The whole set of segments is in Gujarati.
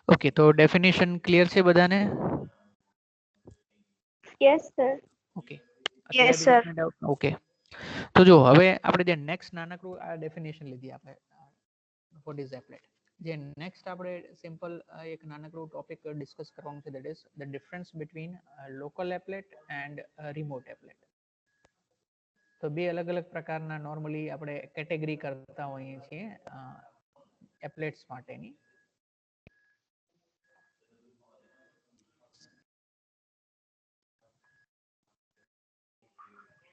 ઓકે, તો ડેફિનેશન ક્લિયર છે બધાને? Yes, sir. ઓકે, Yes, અત્યારે sir. કોઈ ડાઉટ? ઓકે, તો જો હવે આપણે જે નેક્સ્ટ નાનકડું આ ડેફિનેશન લીધી આપણે વોટ ઇઝ એપ્લેટ. જે નેક્સ્ટ આપણે સિમ્પલ એક નાનકડું ટોપિક ડિસ્કસ કરવાનું છે, that is the difference between local applet and remote applet. તો બે અલગ અલગ પ્રકારના નોર્મલી આપણે કેટેગરી કરતા હોઈએ છીએ એપ્લેટ્સ માટેની.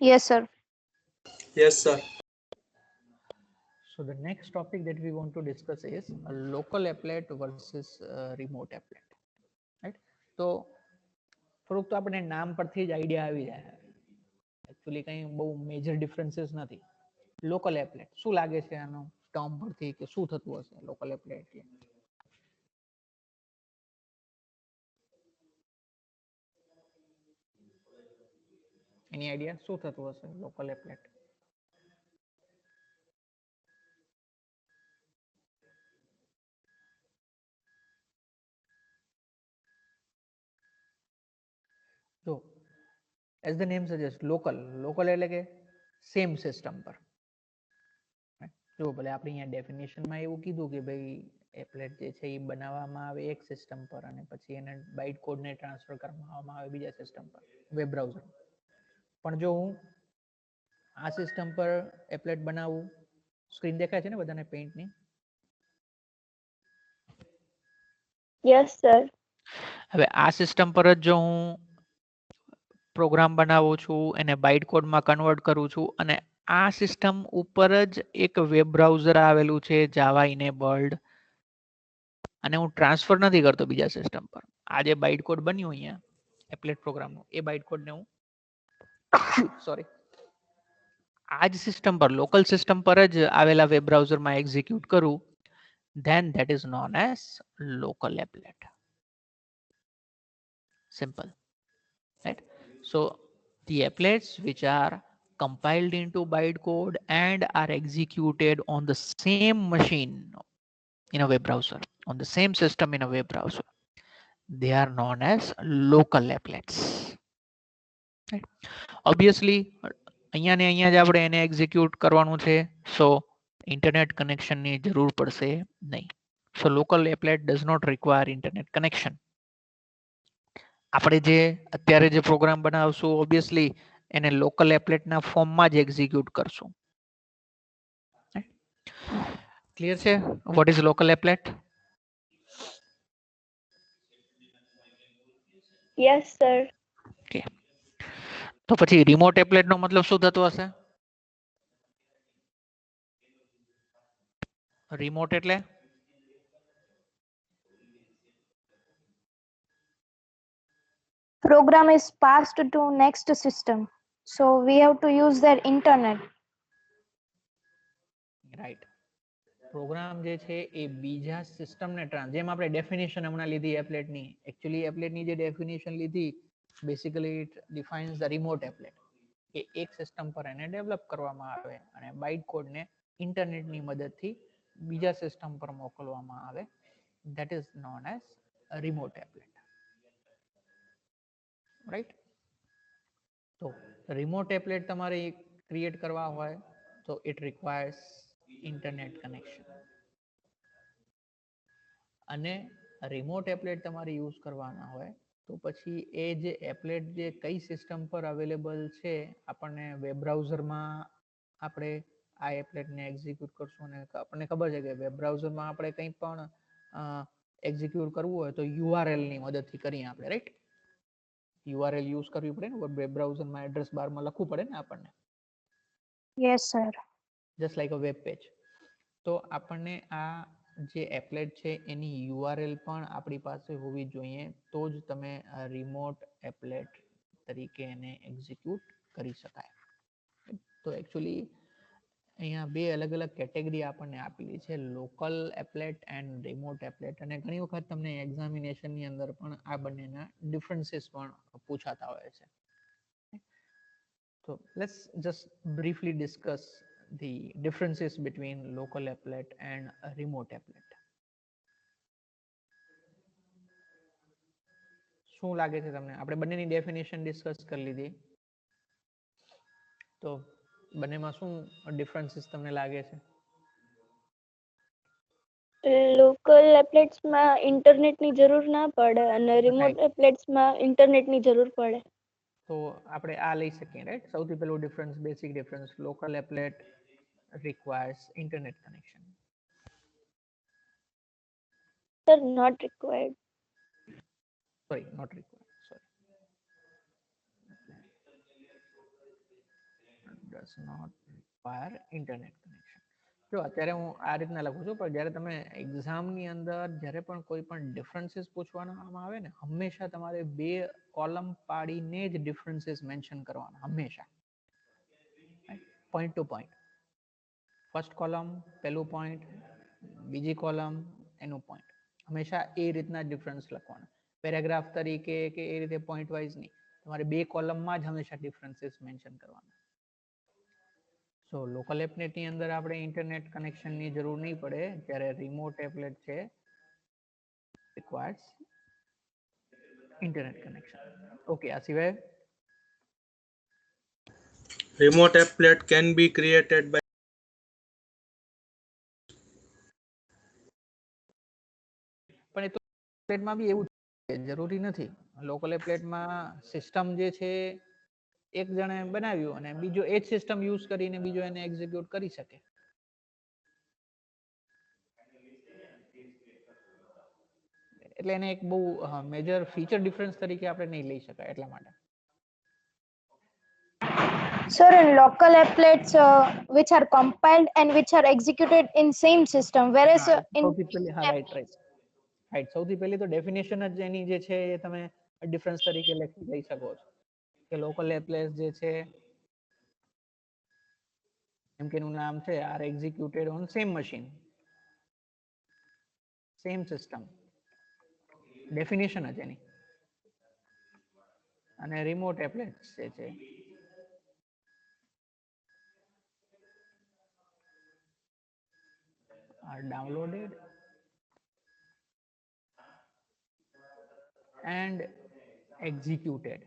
Yes, sir. Yes, sir. So the next topic that we want to discuss is a local applet versus remote applet. Right? તો થોડુંક તો આપણે નામ પરથી જ આઈડિયા આવી જાય. એકચ્યુઅલી કંઈ બહુ મેજર ડિફરન્સીસ નથી. લોકલ એપ્લેટ શું લાગે છે આનો ટર્મ પરથી કે શું થતું હશે લોકલ એપ્લેટ એટલે? એની આઈડિયા શું થતું હશે લોકલ એપ્લેટ? જો as the name suggest local એટલે કે સેમ સિસ્ટમ પર. જો ભલે આપણે અહીંયા ડેફિનેશનમાં એવું કીધું કે ભાઈ એપ્લેટ જે છે એ બનાવવામાં આવે એક સિસ્ટમ પર અને પછી એને બાઇટ કોડને ટ્રાન્સફર કરવામાં આવે બીજા સિસ્ટમ પર વેબ બ્રાઉઝર. પણ જો હું આ સિસ્ટમ પર એપ્લેટ બનાવું, સ્ક્રીન દેખાય છે ને બધાને પેઇન્ટની? Yes, sir. હવે આ સિસ્ટમ પર જ જો હું પ્રોગ્રામ બનાવું છું, એને બાઇટ કોડમાં કન્વર્ટ કરું છું અને આ સિસ્ટમ ઉપર જ એક વેબ બ્રાઉઝર આવેલું છે જાવા ઇનેબલ્ડ, અને હું ટ્રાન્સફર નથી કરતો બીજા સિસ્ટમ પર. આ જે બાઇટ કોડ બન્યું અહીંયા એપ્લેટ પ્રોગ્રામનું, એ બાઇટ કોડને હું સોરી આ જ સિસ્ટમ પર લોકલ સિસ્ટમ પર જ આવેલા વેબ બ્રાઉઝરમાં એક્ઝિક્યુટ કરું, then that is known as local applet. Simple, right? So the applets which are compiled into bytecode and are executed on the same machine in a web browser, on the same system in a web browser, they are known as local applets. Right? Obviously અહીંયા ને અહીંયા જ આપણે એને એક્ઝિક્યુટ કરવાનું છે, સો ઇન્ટરનેટ કનેક્શનની જરૂર પડશે નહીં. So local applet does not require internet connection. આપણે જે અત્યારે જે પ્રોગ્રામ બનાવશું ઓબ્વિયસલી એને લોકલ એપ્લેટના ફોર્મમાં જ એક્ઝિક્યુટ કરશું. ક્લિયર છે what is local applet? Yes, sir. Okay, તો પછી રિમોટ એપ્લેટનો મતલબ શું થતો હશે? રિમોટ એટલે Program is passed to next system, so we have to use their internet. Right. Program જે છે એ બીજા સિસ્ટમને જેમ આપણે ડેફિનેશન હમણાં લીધી એપ્લેટની, એકચ્યુઅલી એપ્લેટની જે ડેફિનેશન લીધી basically it defines the remote applet, કે એક સિસ્ટમ પર એને ડેવલપ કરવામાં આવે અને બાઇટ કોડને ઇન્ટરનેટની મદદથી બીજા સિસ્ટમ પર મોકલવામાં આવે, that is known as a remote applet. Right? તો રિમોટ એપ્લેટ તમારે ક્રિએટ કરવા હોય તો ઇટ રિક્વાયર્સ ઇન્ટરનેટ કનેક્શન. અને રિમોટ એપ્લેટ તમારે યુઝ કરવાના હોય તો પછી એ જે એપ્લેટ જે કઈ સિસ્ટમ પર અવેલેબલ છે, આપણને વેબ બ્રાઉઝરમાં આપણે આ એપ્લેટને એક્ઝિક્યુટ કરશું અને આપણને ખબર છે કે વેબ બ્રાઉઝરમાં આપણે કંઈ પણ એક્ઝિક્યુટ કરવું હોય તો યુઆરએલની મદદથી કરીએ આપણે, રાઈટ? યુઆરએલ યુઝ કરવી પડે ને વેબ બ્રાઉઝરમાં, એડ્રેસ બારમાં લખવું પડે ને આપણને. Yes, sir. જસ્ટ લાઈક અ વેબ પેજ. તો આપણને આ જે એપ્લેટ છે એની યુઆરએલ પણ આપણી પાસે હોવી જોઈએ, તો જ તમે રિમોટ એપ્લેટ તરીકે એને એક્ઝિક્યુટ કરી શકાય. તો એકચ્યુઅલી અહીંયા બે અલગ અલગ કેટેગરી આપણને આપેલી છે, local applet and remote applet. અને ઘણી વખત તમને એક્ઝામિનેશનની અંદર પણ આ બંનેના ડિફરન્સીસ પણ પૂછાતા હોય છે. તો let's just briefly discuss the differences between local applet and a remote applet. શું લાગે છે તમને? આપણે બંનેની ડેફિનેશન ડિસ્કસ કરી લીધી, તો બંનેમાં શું ડિફરન્સીસ તમને લાગે છે? લોકલ એપ્લેટ્સ માં ઇન્ટરનેટ ની જરૂર ના પડે અને રિમોટ Right. એપ્લેટ્સ માં ઇન્ટરનેટ ની જરૂર પડે. તો આપણે આ લઈ શકીએ, રાઈટ? સૌથી પહેલું difference, basic difference, local applet requires internet connection. Sir not required. Sorry, not required. Sorry. Does not require internet connection. જો અત્યારે હું આ રીતના લખું છું, પણ જ્યારે તમે એક્ઝામની અંદર જ્યારે પણ કોઈ પણ ડિફરન્સીસ પૂછવામાં આવે ને, હંમેશા તમારે 2 કોલમ પાડીને જ ડિફરન્સીસ મેન્શન કરવાના, હંમેશા point to point. First column પહેલું પોઈન્ટ, બીજી કોલમ એનું પોઈન્ટ, હંમેશા એ રીતના ડિફરન્સ લખવાના. પેરેગ્રાફ તરીકે કે એ રીતે પોઈન્ટ વાઇઝ નહીં, તમારે 2 કોલમમાં જ હંમેશા ડિફરન્સીસ મેન્શન કરવાના. સો લોકલ એપ્લેટની અંદર આપણે ઇન્ટરનેટ કનેક્શનની જરૂર નહીં પડે, જ્યારે રિમોટ એપ્લેટ છે રિક્વાયર્સ ઇન્ટરનેટ કનેક્શન. ઓકે, આ સિવાય Remote applet can be created by પણ એ તો એપ્લેટમાં બી એવું છે, જરૂરી નથી. લોકલ એપ્લેટમાં સિસ્ટમ જે છે એક જણે બનાવ્યું અને બીજો એ જ સિસ્ટમ યુઝ કરીને બીજો એને એક્ઝિક્યુટ કરી શકે. એટલે એને એક બહુ મેજર ફીચર ડિફરન્સ તરીકે આપણે નહીં લઈ શકાય, એટલા માટે. Sir, in local applets which are compiled and which are executed in same system, whereas in સૌથી પહેલી રાઈટ સૌથી પહેલી તો ડેફિનેશન જ એની જે છે એ તમે ડિફરન્સ તરીકે લઈ શકો છો કે લોકલ એપ્લેટ્સ જે છે એમ કે એનું નામ છે are executed on same machine, same system, definition જ એની. અને રિમોટ એપ્લેટ્સ જે છે are downloaded and executed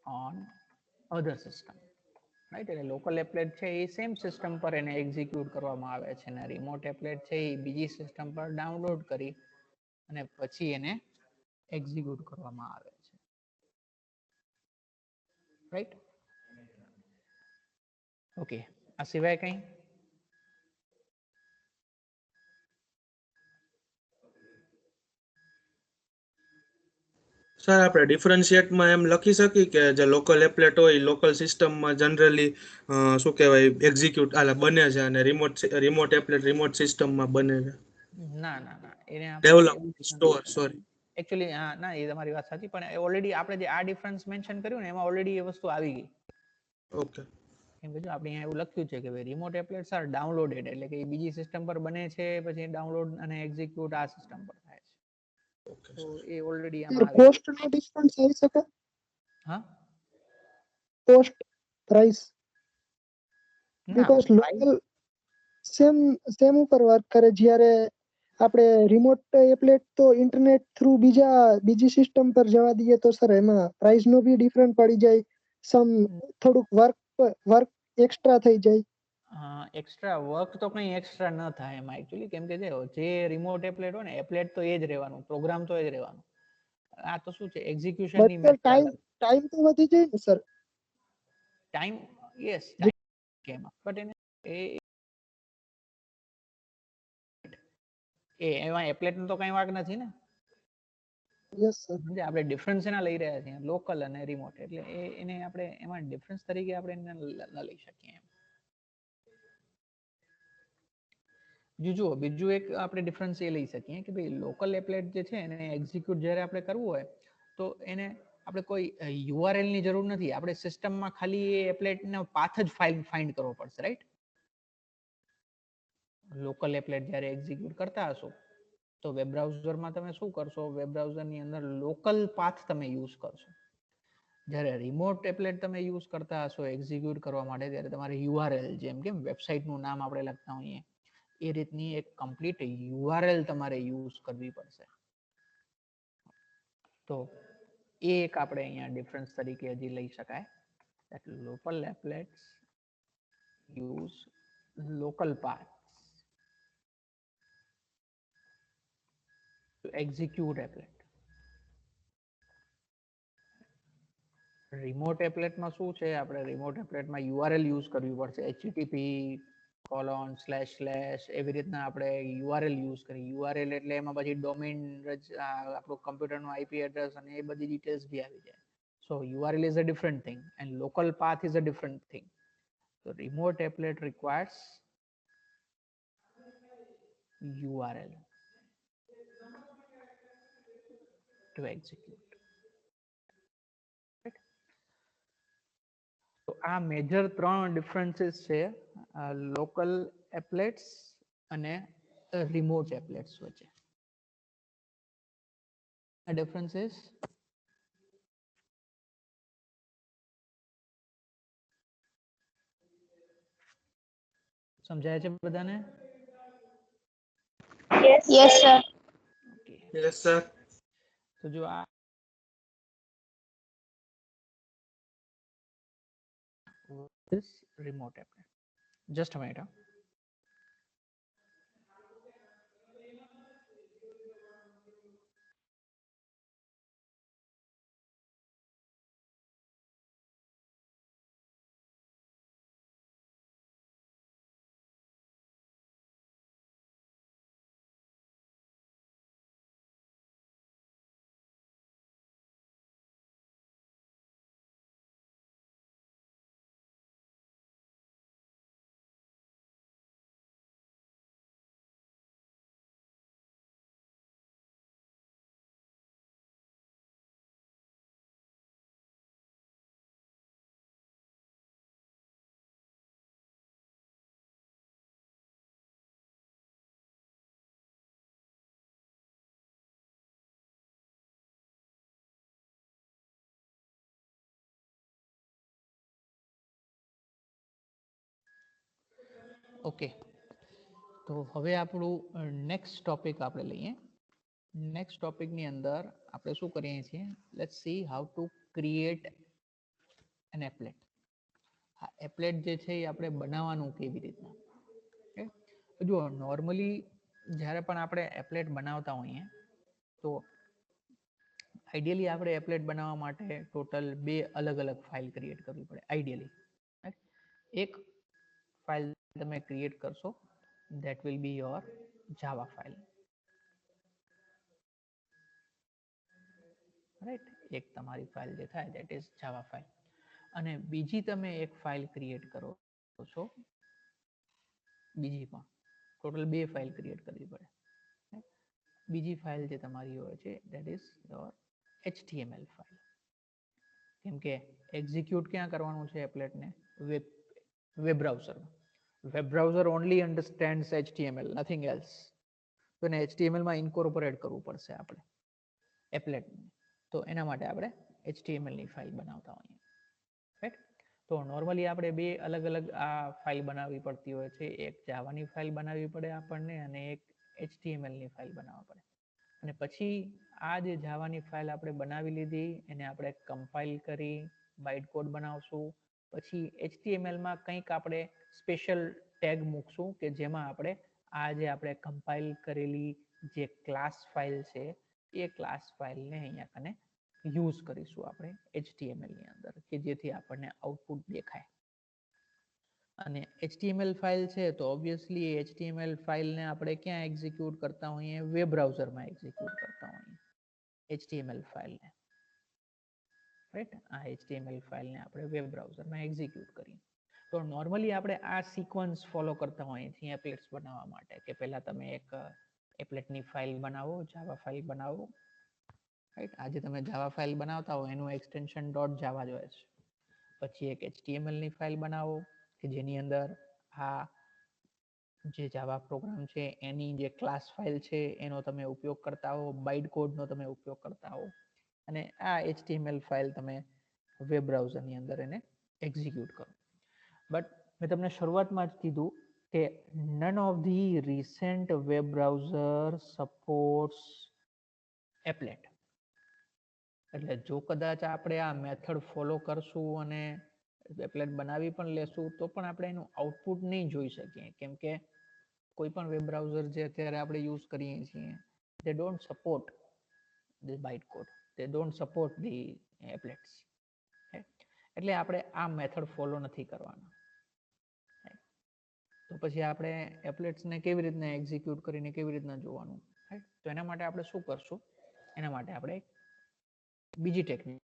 on other system. Right, એટલે લોકલ એપ્લેટ છે એ સેમ સિસ્ટમ પર એને એક્ઝિક્યુટ કરવામાં આવે છે અને રિમોટ એપ્લેટ છે એ બીજી સિસ્ટમ પર ડાઉનલોડ કરી અને પછી એને એક્ઝિક્યુટ કરવામાં આવે છે. Right, okay. આ સિવાય કંઈ? સર આપણે ડિફરન્શિએટમાં એમ લખી શકીએ કે જે લોકલ એપ્લેટ હોય લોકલ સિસ્ટમમાં જનરલી શું કહેવાય એક્ઝિક્યુટ બને છે અને રિમોટ એપ્લેટ રિમોટ સિસ્ટમમાં બને છે. ના ના ના, એને આપણે ડેવલપ એવું સ્ટોર સોરી એકચ્યુઅલી હા ના, એ તમારી વાત સાચી, પણ ઓલરેડી આપણે જે આ ડિફરન્સ મેન્શન કર્યું ને એમાં ઓલરેડી એ વસ્તુ આવી ગઈ. ઓકે, કેમ કે જો આપણે અહીંયા એવું લખ્યું છે કે ભાઈ રિમોટ એપ્લેટ્સ આર ડાઉનલોડેડ, એટલે કે બીજી સિસ્ટમ પર બને છે પછી ડાઉનલોડ અને એક્ઝિક્યુટ આ સિસ્ટમ પર થાય છે. ઓકે તો એ ઓલરેડી સર આમાં આવી ગયું. કોસ્ટ નો ડિફરન્સ આવી શકે? હા, કોસ્ટ પ્રાઇસ ના બીકોઝ લોકલ સેમ ઉપર વર્ક કરે, જ્યારે આપણે રિમોટ એપ્લેટ તો ઇન્ટરનેટ થ્રુ બીજી સિસ્ટમ પર જવા દઈએ તો સર એમાં પ્રાઇસ નો બી ડિફરન્ટ પડી જાય, થોડુંક વર્ક એક્સ્ટ્રા થઈ જાય. એક્સ્ટ્રા વર્ક તો કંઈ એક્સ્ટ્રા ન થાય એમાં એકચ્યુઅલી, કેમ કે જે રિમોટ એપ્લેટ હોય ને એપ્લેટ તો એ જ રહેવાનું, પ્રોગ્રામ તો એ જ રહેવાનું. આ તો શું છે એક્ઝિક્યુશન ની બટ સર મેથડ. ટાઈમ તો વધી જાય ને સર? ટાઈમ, યસ, ટાઈમ એમાં, બટ એને એમાં એપ્લેટ નો તો કઈ વાંક નથી ને. Yes sir. આપણે ડિફરન્સ એના લઈ રહ્યા છીએ લોકલ અને રિમોટ, એટલે એને આપણે એમાં ડિફરન્સ તરીકે આપણે એને ન લઈ શકીએ એમ. જુઓ, બીજું એક આપણે ડિફરન્સ એ લઈ શકીએ કે ભાઈ લોકલ એપ્લેટ જે છે એને એક્ઝિક્યુટ જ્યારે આપણે કરવું હોય તો એને આપણે કોઈ યુઆરએલ ની જરૂર નથી, આપણે સિસ્ટમમાં ખાલી એ એપ્લેટનો પાથ જ ફાઇન્ડ કરવો પડશે, રાઈટ? લોકલ એપ્લેટ જ્યારે એક્ઝિક્યુટ કરતા હશો તો વેબ બ્રાઉઝરમાં તમે શું કરશો, વેબ બ્રાઉઝરની અંદર લોકલ પાથ તમે યુઝ કરશો. જ્યારે રિમોટ એપ્લેટ તમે યુઝ કરતા હશો એક્ઝિક્યુટ કરવા માટે, ત્યારે તમારે યુઆરએલ, જેમ કે વેબસાઇટનું નામ આપણે લખતા હોઈએ એ રીતની એક કમ્પ્લીટ યુઆરએલ તમારે યુઝ કરવી પડશે. તો એ એક આપણે અહીંયા ડિફરન્સ તરીકે હજી લઈ શકાય that local applets use local paths to execute applet. Remote એપ્લેટમાં શું છે, આપણે રિમોટ એપ્લેટમાં URL યુઝ કરવી પડશે, http એવી રીતના આપણે URL યુઝ કરી. URL એટલે એમાં પછી ડોમેન આપણું કમ્પ્યુટરનું IP એડ્રેસ અને એ બધી ડિટેલ્સ બી આવી જાય. So URL is a different thing and local path is a different thing. So remote applet requires URL to execute. Right? So આ મેજર 3 ડિફરન્સીસ છે લોકલ એપ્લેટ્સ અને રિમોટ એપ્લેટ્સ વચ્ચે. આ ડિફરન્સીસ સમજાય છે બધાને? Yes, sir. Okay. Yes sir. તો જો આ this remote applet. Just a minute. Okay, તો હવે આપણું નેક્સ્ટ ટોપિક આપણે લઈએ. નેક્સ્ટ ટોપિકની અંદર આપણે શું કરીએ છીએ, let's see how to create N applet. આ એપ્લેટ જે છે એ આપણે બનાવવાનું કેવી રીતના. ઓકે, જો નોર્મલી જ્યારે પણ આપણે એપ્લેટ બનાવતા હોઈએ તો આઈડિયલી આપણે એપ્લેટ બનાવવા માટે ટોટલ 2 અલગ અલગ ફાઇલ ક્રિએટ કરવી પડે આઈડિયલી. એક ફાઇલ તમે ક્રિએટ કરશો, that will be your java file, right? એક તમારી ફાઇલ જે થાય that is java file. અને બીજી તમે એક ફાઇલ ક્રિએટ કરો છો, બીજી પણ ટોટલ 2 ફાઇલ ક્રિએટ કરવી પડે. બીજી ફાઇલ જે તમારી હોય છે that is your HTML file. કેમ કે એક્ઝિક્યુટ ક્યાં કરવાનું છે એપ્લેટને? વેબ બ્રાઉઝરમાં. Web browser only understands HTML, nothing else. તો એને HTML માં ઇન્કોર્પોરેટ કરવું પડશે આપણે એપ્લેટને. તો એના માટે આપણે HTML ની ફાઇલ બનાવતા હોઈએ, રાઈટ? તો નોર્મલી આપણે 2 અલગ અલગ આ ફાઇલ બનાવવી પડતી હોય છે. એક જાવાની ફાઇલ બનાવવી પડે આપણને અને એક HTML ની ફાઇલ બનાવવા પડે. અને પછી આ જે જાવાની ફાઇલ આપણે બનાવી લીધી એને આપણે કમ્પાઇલ કરી બાઇટ કોડ બનાવશું. પછી HTML માં કંઈક આપણે સ્પેશિયલ ટેગ મૂકશું કે જેમાં આપણે આ જે આપણે કમ્પાઇલ કરેલી જે ક્લાસ ફાઇલ છે એ ક્લાસ ફાઇલને અહીંયા કને યુઝ કરીશું આપણે HTML ની અંદર, કે જેથી આપણને આઉટપુટ દેખાય. અને HTML ફાઇલ છે તો ઓબ્વિયસલી HTML ફાઇલને આપણે ક્યાં એક્ઝિક્યુટ કરતા હોઈએ? વેબ બ્રાઉઝરમાં એક્ઝિક્યુટ કરતા હોઈએ HTML ફાઇલને, રાઈટ? આ HTML ફાઇલને આપણે વેબ બ્રાઉઝરમાં એક્ઝિક્યુટ કરીએ. તો નોર્મલી આપણે આ સિક્વન્સ ફોલો કરતા હોઈએ છીએ એપ્લેટ્સ બનાવવા માટે, કે પહેલા તમે એક એપ્લેટની ફાઇલ બનાવો, જાવા ફાઇલ બનાવો, રાઈટ? આજે તમે જાવા ફાઇલ બનાવતા હો એનું એક્સટેન્શન .java જોઈએ છે. પછી એક HTML ની ફાઇલ બનાવો કે જેની અંદર આ જે જાવા પ્રોગ્રામ છે એની જે ક્લાસ ફાઇલ છે એનો તમે ઉપયોગ કરતા હો, બાઇટ કોડનો તમે ઉપયોગ કરતા હો, અને આ HTML ફાઇલ તમે વેબ બ્રાઉઝરની અંદર એને એક્ઝિક્યુટ કરો. બટ મેં તમને શરૂઆતમાં જ કીધું કે none of the recent web browser supports applet. એટલે જો કદાચ આપણે આ મેથડ ફોલો કરશું અને એપ્લેટ બનાવી પણ લેશું તો પણ આપણે એનું આઉટપુટ નહીં જોઈ શકીએ, કેમ કે કોઈ પણ વેબ બ્રાઉઝર જે અત્યારે આપણે યુઝ કરીએ છીએ they don't support the bytecode, they don't support the applets. એટલે આપણે આ મેથડ ફોલો નથી કરવાના. તો પછી આપણે એપ્લેટ્સને કેવી રીતના એક્ઝિક્યુટ કરીને કેવી રીતના જોવાનું, તો એના માટે આપણે શું કરશું, એના માટે આપણે બીજી ટેકનિક,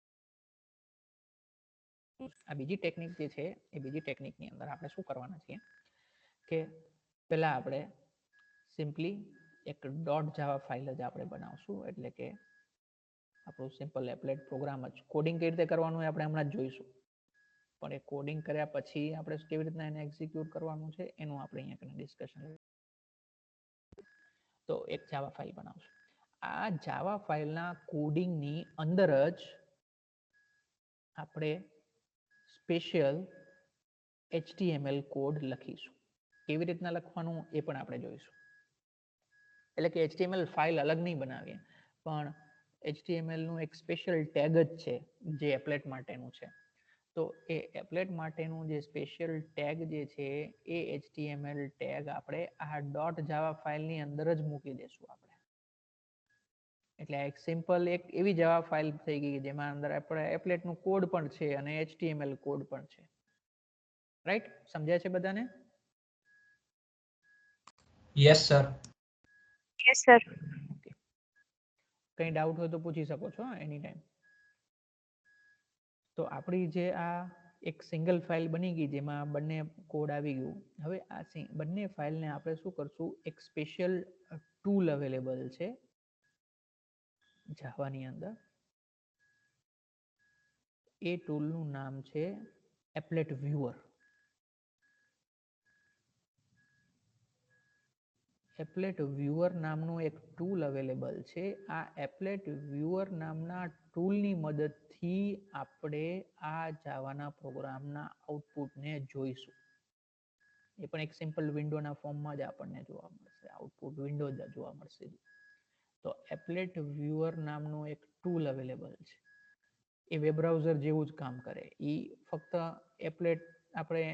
આ બીજી ટેકનિક જે છે એ બીજી ટેકનિકની અંદર આપણે શું કરવાના છીએ કે પહેલા આપણે સિમ્પલી એક .java ફાઇલ જ આપણે બનાવશું, એટલે કે આપણું સિમ્પલ એપ્લેટ પ્રોગ્રામ જ. કોડિંગ કઈ રીતે કરવાનું એ આપણે હમણાં જ જોઈશું, પણ એ કોડિંગ કર્યા પછી આપણે કેવી રીતના એને એક્ઝિક્યુટ કરવાનું છે એનું આપણે અહીંયા ડિસ્કશન. તો એક જાવા ફાઇલ બનાવશું. આ જાવા ફાઇલના કોડિંગની અંદર જ આપણે સ્પેશિયલ HTML કોડ લખીશું. કેવી રીતના લખવાનું એ પણ આપણે જોઈશું. એટલે કે HTML ફાઇલ અલગ નહીં બનાવીએ, પણ HTML નું એક સ્પેશિયલ ટેગ જ છે જે એપ્લેટ માટેનું છે. તો એ એપ્લેટ માટેનું જે સ્પેશિયલ ટેગ જે છે એ HTML ટેગ આપણે આ .java ફાઇલની અંદર જ મૂકી દેશું આપણે. એટલે એક સિમ્પલ એક એવી જાવા ફાઇલ થઈ ગઈ જેમાં અંદર આપણે એપ્લેટનું કોડ પણ છે અને HTML કોડ પણ છે. રાઈટ? સમજાય છે બધાને? Yes sir. Yes sir. Okay. કઈ ડાઉટ હોય તો પૂછી શકો છો એની ટાઈમ. તો આપણી જે આ એક સિંગલ ફાઇલ બની ગઈ જેમાં બંને કોડ આવી ગયું. હવે આ બંને ફાઇલને આપણે શું કરશું, એક સ્પેશિયલ ટૂલ અવેલેબલ છે જાવાની અંદર. એ ટૂલનું નામ છે એપ્લેટ વ્યુઅર. એપ્લેટ વ્યુઅર નામનું એક ટૂલ અવેલેબલ છે. આ એપ્લેટ વ્યુઅર નામના ટૂલની મદદથી આપણે આ જાવાના પ્રોગ્રામના આઉટપુટને જોઈશું. એ પણ એક સિમ્પલ વિન્ડોના ફોર્મમાં જ આપણને જોવા મળશે, આઉટપુટ વિન્ડો જ જોવા મળશે. તો એપ્લેટ વ્યુઅર નામનું એક ટૂલ અવેલેબલ છે. એ વેબ બ્રાઉઝર જેવું જ કામ કરે. એ ફક્ત એપ્લેટ આપણે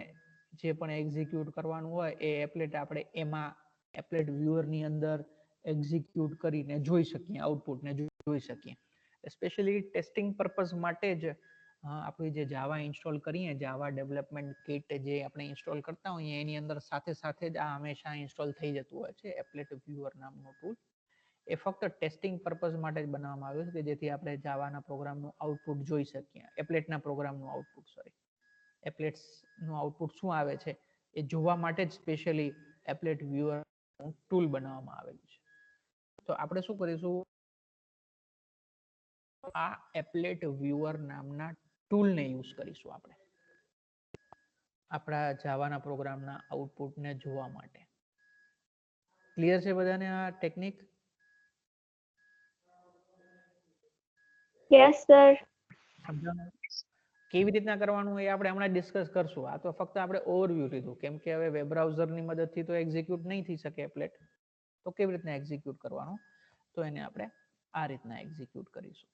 જે પણ એક્ઝિક્યુટ કરવાનું હોય એ એપ્લેટ આપણે એમાં એપ્લેટ વ્યુઅરની અંદર એક્ઝિક્યુટ કરીને જોઈ શકીએ, આઉટપુટને જોઈ શકીએ. સ્પેશિયલી ટેસ્ટિંગ પર્પઝ માટે જ આપણે જે જાવા ઇન્સ્ટોલ કરીએ, જાવા ડેવલપમેન્ટ કિટ જે આપણે ઇન્સ્ટોલ કરતા હોઈએ એની અંદર સાથે સાથે જ આ હંમેશા ઇન્સ્ટોલ થઈ જતું હોય છે એપ્લેટ વ્યુઅર નામનો ટૂલ. એ ફક્ત ટેસ્ટિંગ પર્પઝ માટે જ બનાવવામાં આવ્યું છે કે જેથી આપણે જાવાના પ્રોગ્રામનું આઉટપુટ જોઈ શકીએ, એપ્લેટના પ્રોગ્રામનું આઉટપુટ, સોરી, એપ્લેટ્સનું આઉટપુટ શું આવે છે એ જોવા માટે જ સ્પેશિયલી એપ્લેટ વ્યુઅર ટૂલ બનાવવામાં આવેલું છે. તો આપણે શું કરીશું, આ એપ્લેટ વ્યુઅર નામના ટૂલને યુઝ કરીશું આપણે આપણા જાવાના પ્રોગ્રામના આઉટપુટને જોવા માટે. ક્લિયર છે બધાને આ ટેકનિક? Yes sir. કેવી રીતના કરવાનું એ આપણે હમણાં ડિસ્કસ કરશું. આ તો ફક્ત આપણે ઓવરવ્યુ લીધું, કેમ કે હવે વેબ બ્રાઉઝરની મદદથી તો એક્ઝિક્યુટ નહીં થઈ શકે એપ્લેટ. તો કેવી રીતના એક્ઝિક્યુટ કરવાનું, તો એને આપણે આ રીતના એક્ઝિક્યુટ કરીશું.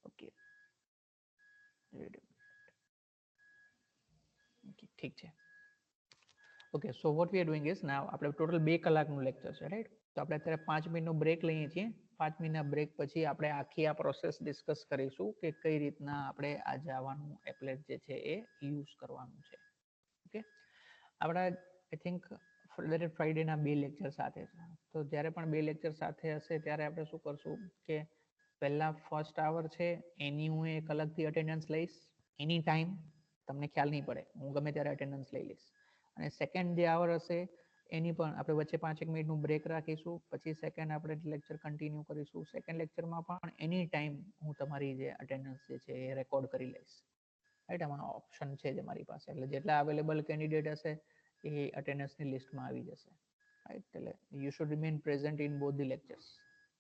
ઓકે, ઠીક છે. Okay, so what we are doing is now આપણે ટોટલ 2 કલાકનું લેક્ચર છે, રાઈટ? તો આપણે અત્યારે 5 મિનિટનો બ્રેક લઈએ છીએ. 5 મિનિટના બ્રેક પછી આપણે આખી આ પ્રોસેસ ડિસ્કસ કરીશું કે કઈ રીતના આપણે આ જાવાનું એપ્લેટ જે છે એ યુઝ કરવાનું છે. ઓકે, આપણા આઈ થિંક દરેક ફ્રાઈડેના 2 લેક્ચર સાથે છે. તો જ્યારે પણ 2 લેક્ચર સાથે હશે ત્યારે આપણે શું કરશું કે પહેલા ફર્સ્ટ આવર છે એની હું એક અલગથી અટેન્ડન્સ લઈશ. એની ટાઈમ તમને ખ્યાલ નહીં પડે, હું ગમે ત્યારે અટેન્ડન્સ લઈ લઈશ. અને સેકન્ડ જે આવર હશે એની પણ આપણે વચ્ચે 5 મિનિટનું બ્રેક રાખીશું. પછી સેકન્ડ આપણે લેક્ચર કન્ટિન્યુ કરીશું. સેકન્ડ લેક્ચરમાં પણ એની ટાઈમ હું તમારી જે અટેન્ડન્સ જે છે એ રેકોર્ડ કરી લઈશ. રાઈટ? આમાં ઓપ્શન છે જ મારી પાસે, એટલે જેટલા અવેલેબલ કેન્ડિડેટ હશે એ અટેન્ડન્સની લિસ્ટમાં આવી જશે. રાઈટ? એટલે you should remain present in both the lectures.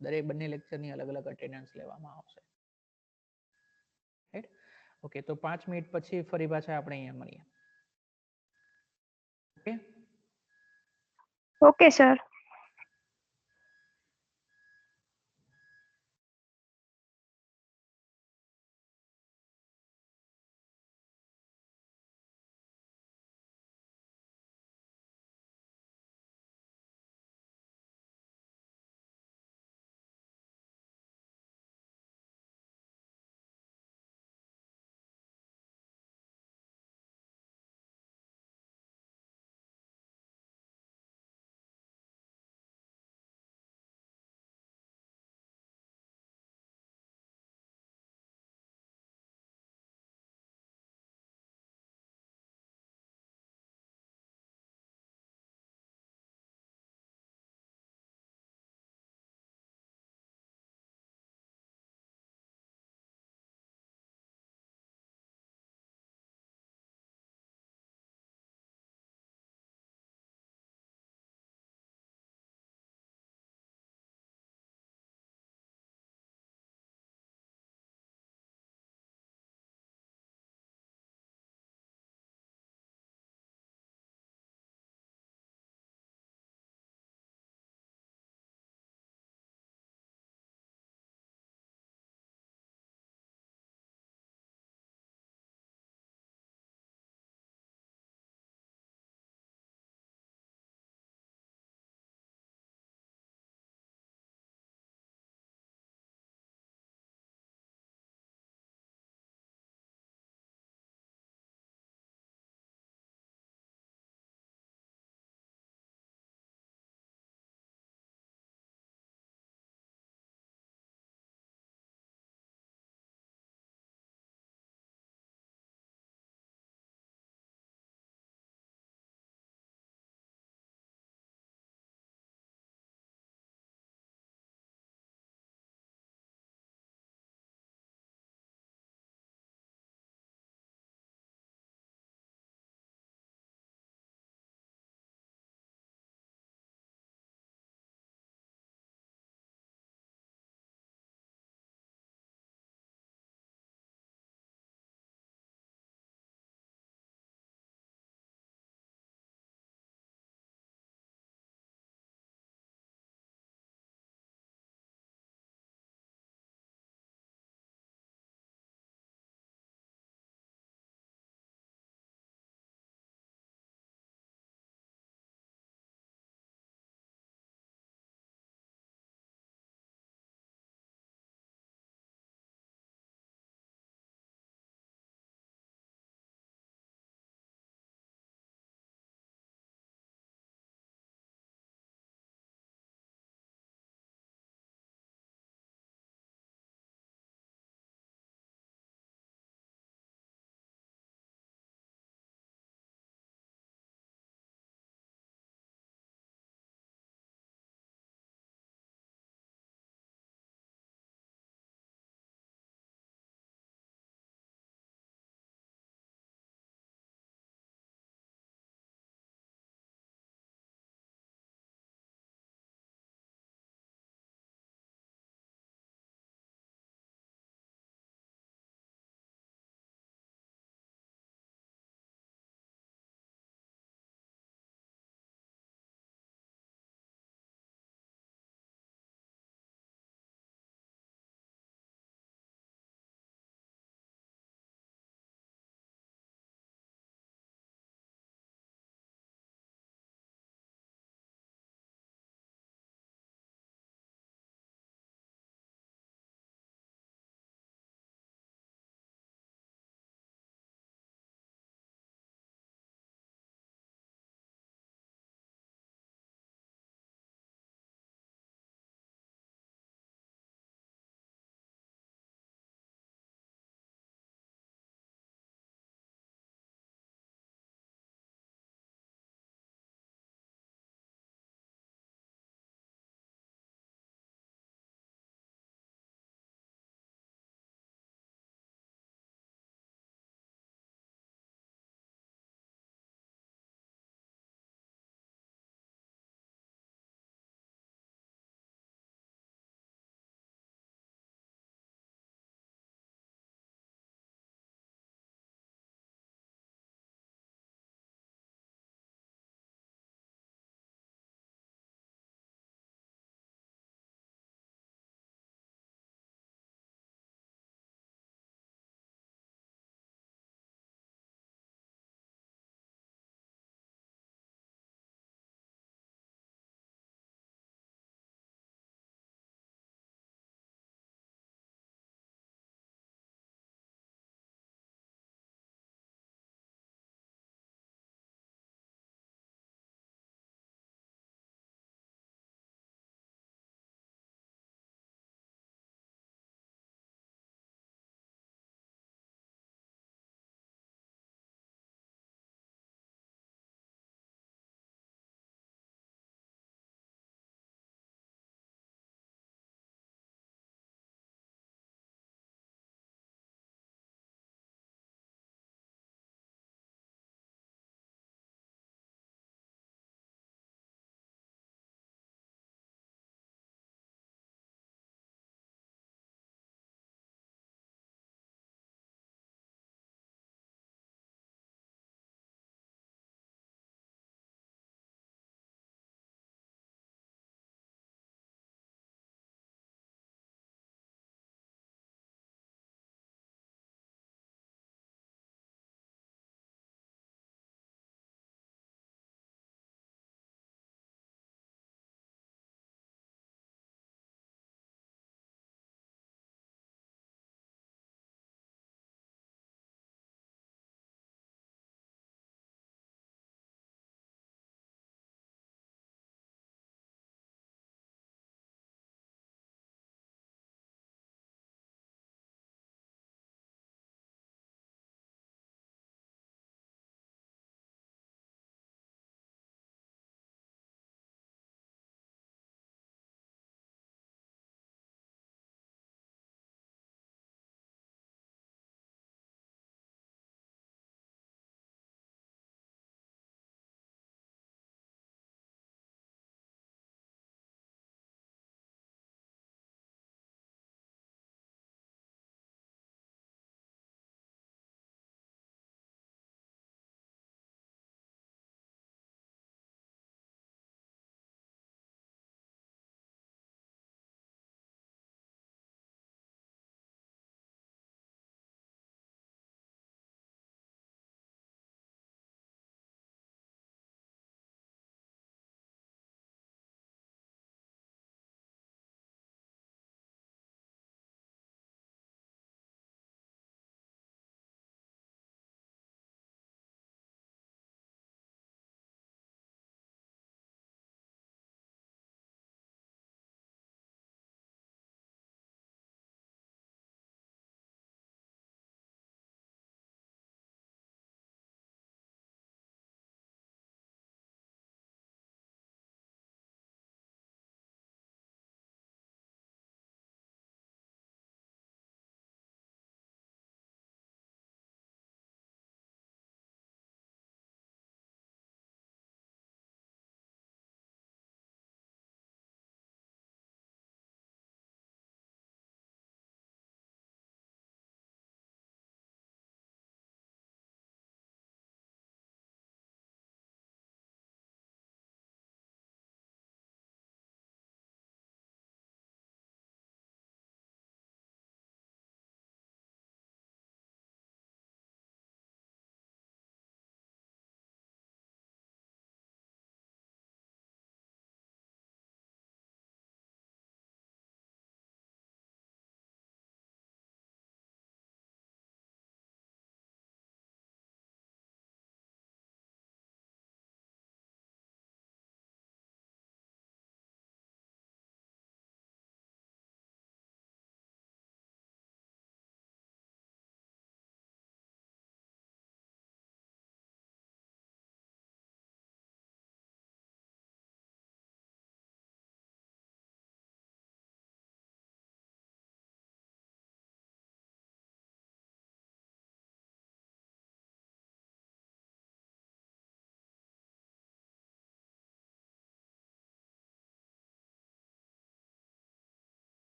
બંને લેક્ચરની અલગ અલગ અટેન્ડન્સ લેવામાં આવશે. રાઈટ? ઓકે, તો 5 મિનિટ પછી ફરી પાછા આપણે અહીંયા મળીએ. Okay, okay sir.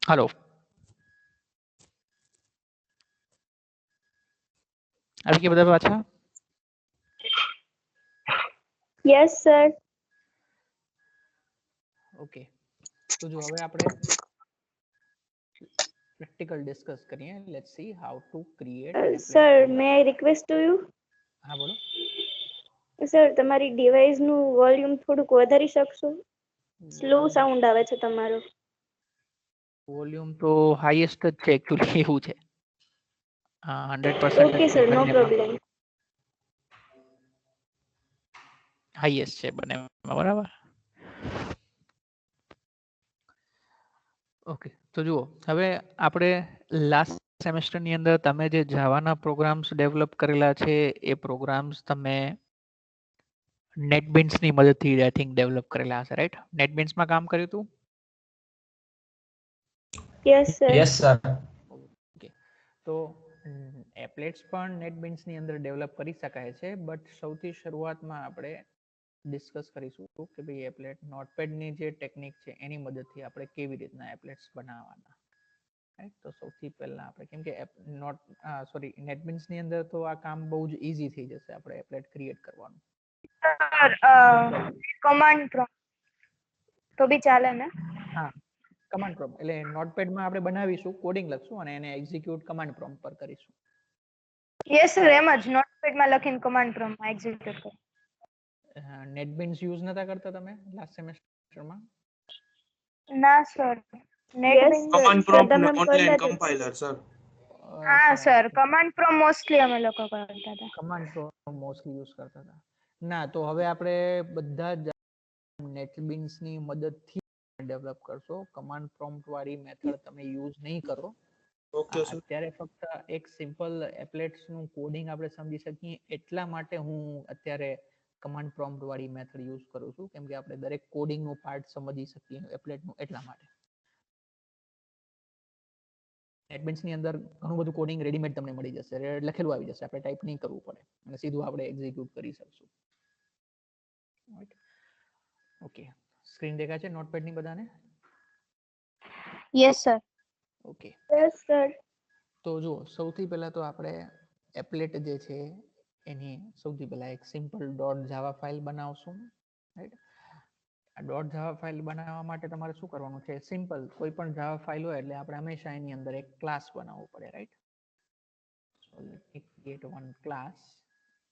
હલો, આવી ગયા બધા પાછા? Yes, sir. ઓકે, તો જો હવે આપણે પ્રેક્ટિકલ ડિસ્કસ કરીએ. Let's see how to create Sir, may I request to you? હા બોલો. સર તમારી ડિવાઇસ નું વોલ્યુમ થોડુંક વધારી શકશો? સ્લો સાઉન્ડ આવે છે તમારો. વોલ્યુમ તો હાઈએસ્ટ જ છે એકચ્યુઅલી, એવું છે. 100% ઓકે સર, નો પ્રોબ્લેમ. હાઈએસ્ટ છે બંને, બરાબર. ઓકે, તો જુઓ હવે આપણે લાસ્ટ સેમેસ્ટરની અંદર તમે જે જાવાના પ્રોગ્રામ્સ ડેવલપ કરેલા છે એ પ્રોગ્રામ્સ તમે નેટબીન્સની મદદથી આઈ થિંક ડેવલપ કરેલા હશે, રાઈટ? નેટબીન્સમાં કામ કર્યું હતું? Yes sir. Yes sir. Okay, તો એપ્લેટ્સ પણ નેટબીન્સની અંદર ડેવલપ કરી શકાય છે, બટ સૌથી શરૂઆતમાં આપણે ડિસ્કસ કરીશું કે ભાઈ એપ્લેટ નોટપેડની જે ટેકનિક છે એની મદદથી આપણે કેવી રીતના એપ્લેટ્સ બનાવવાના, રાઈટ? તો સૌથી પહેલા આપણે કેમ કે નેટબીન્સની અંદર તો આ કામ બહુ જ ઈઝી થઈ જશે, આપણે એપ્લેટ ક્રિએટ કરવાનું. સર કમાન્ડ પ્રોમ્પ્ટ તો બી ચાલે ને? હા, કમાન્ડ પ્રોમ્પ્ટ એટલે નોટપેડમાં આપણે બનાવીશું, કોડિંગ લખશું અને એને એક્ઝિક્યુટ કમાન્ડ પ્રોમ્પ્ટ પર કરીશું. યસ સર, એમ જ નોટપેડમાં લખીને કમાન્ડ પ્રોમ્પ્ટમાં એક્ઝિક્યુટ કરો. નેટબીન્સ યુઝ નતા કરતા તમે લાસ્ટ સેમેસ્ટરમાં? ના સર, નેટબીન્સ કમાન્ડ પ્રોમ્પ્ટ ને ઓનલાઈન કમ્પાઇલર સર. હા સર, કમાન્ડ પ્રોમ્પ્ટ મોસ્ટલી અમે લોકો કરતા હતા. કમાન્ડ પ્રોમ્પ્ટ મોસ્ટલી યુઝ કરતા હતા. ના, તો હવે આપણે બધા જ નેટબીન્સની મદદથી ડેવલપ કરશો. કમાન્ડ પ્રોમ્પ્ટ વાળી મેથડ તમે યુઝ નહીં કરો. Okay sir. અત્યારે ફક્ત એક સિમ્પલ એપ્લેટ્સ નું કોડિંગ આપણે સમજી શકીએ એટલા માટે હું અત્યારે કમાન્ડ પ્રોમ્પ્ટ વાળી મેથડ યુઝ કરું છું, કેમ કે આપણે દરેક કોડિંગ નું પાર્ટ સમજી શકીએ એપ્લેટ નું, એટલા માટે. નેટબીન્સ ની અંદર ઘણું બધું કોડિંગ રેડીમેડ તમને મળી જશે, લખેલું આવી જશે, આપણે ટાઈપ નહીં કરવું પડે અને સીધું આપણે એક્ઝિક્યુટ કરી શકશું. ઓકે, સ્ક્રીન દેખાય છે નોટપેડ ની બધાને? Yes sir. Okay, yes sir. તો જુઓ સૌથી પહેલા તો આપણે એપ્લેટ જે છે એની સૌથી પહેલા એક સિમ્પલ .java ફાઇલ બનાવશું, રાઈટ? આ .java ફાઇલ બનાવવા માટે તમારે શું કરવાનું છે? સિમ્પલ, કોઈ પણ જાવા ફાઇલ હોય એટલે આપણે હંમેશા એની અંદર એક ક્લાસ બનાવવો પડે, right? So let me create one class.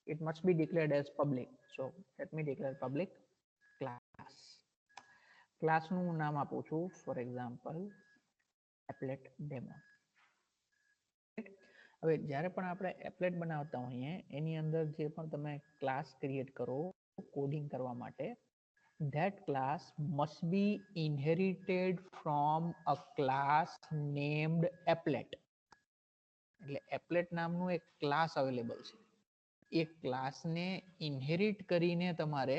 It must be declared as public. So let me declare public class. Class નું નામ આપું છું ફોર એક્ઝામ્પલ એપ્લેટ ડેમો. હવે જ્યારે પણ આપણે એપ્લેટ બનાવતા હોઈએ એની અંદર જે પણ તમે ક્લાસ ક્રિએટ કરો કોડિંગ કરવા માટે, that class must be inherited from a class named applet. એટલે એપ્લેટ નામનું એક ક્લાસ અવેલેબલ છે, એ ક્લાસને ઇનહેરિટ કરીને તમારે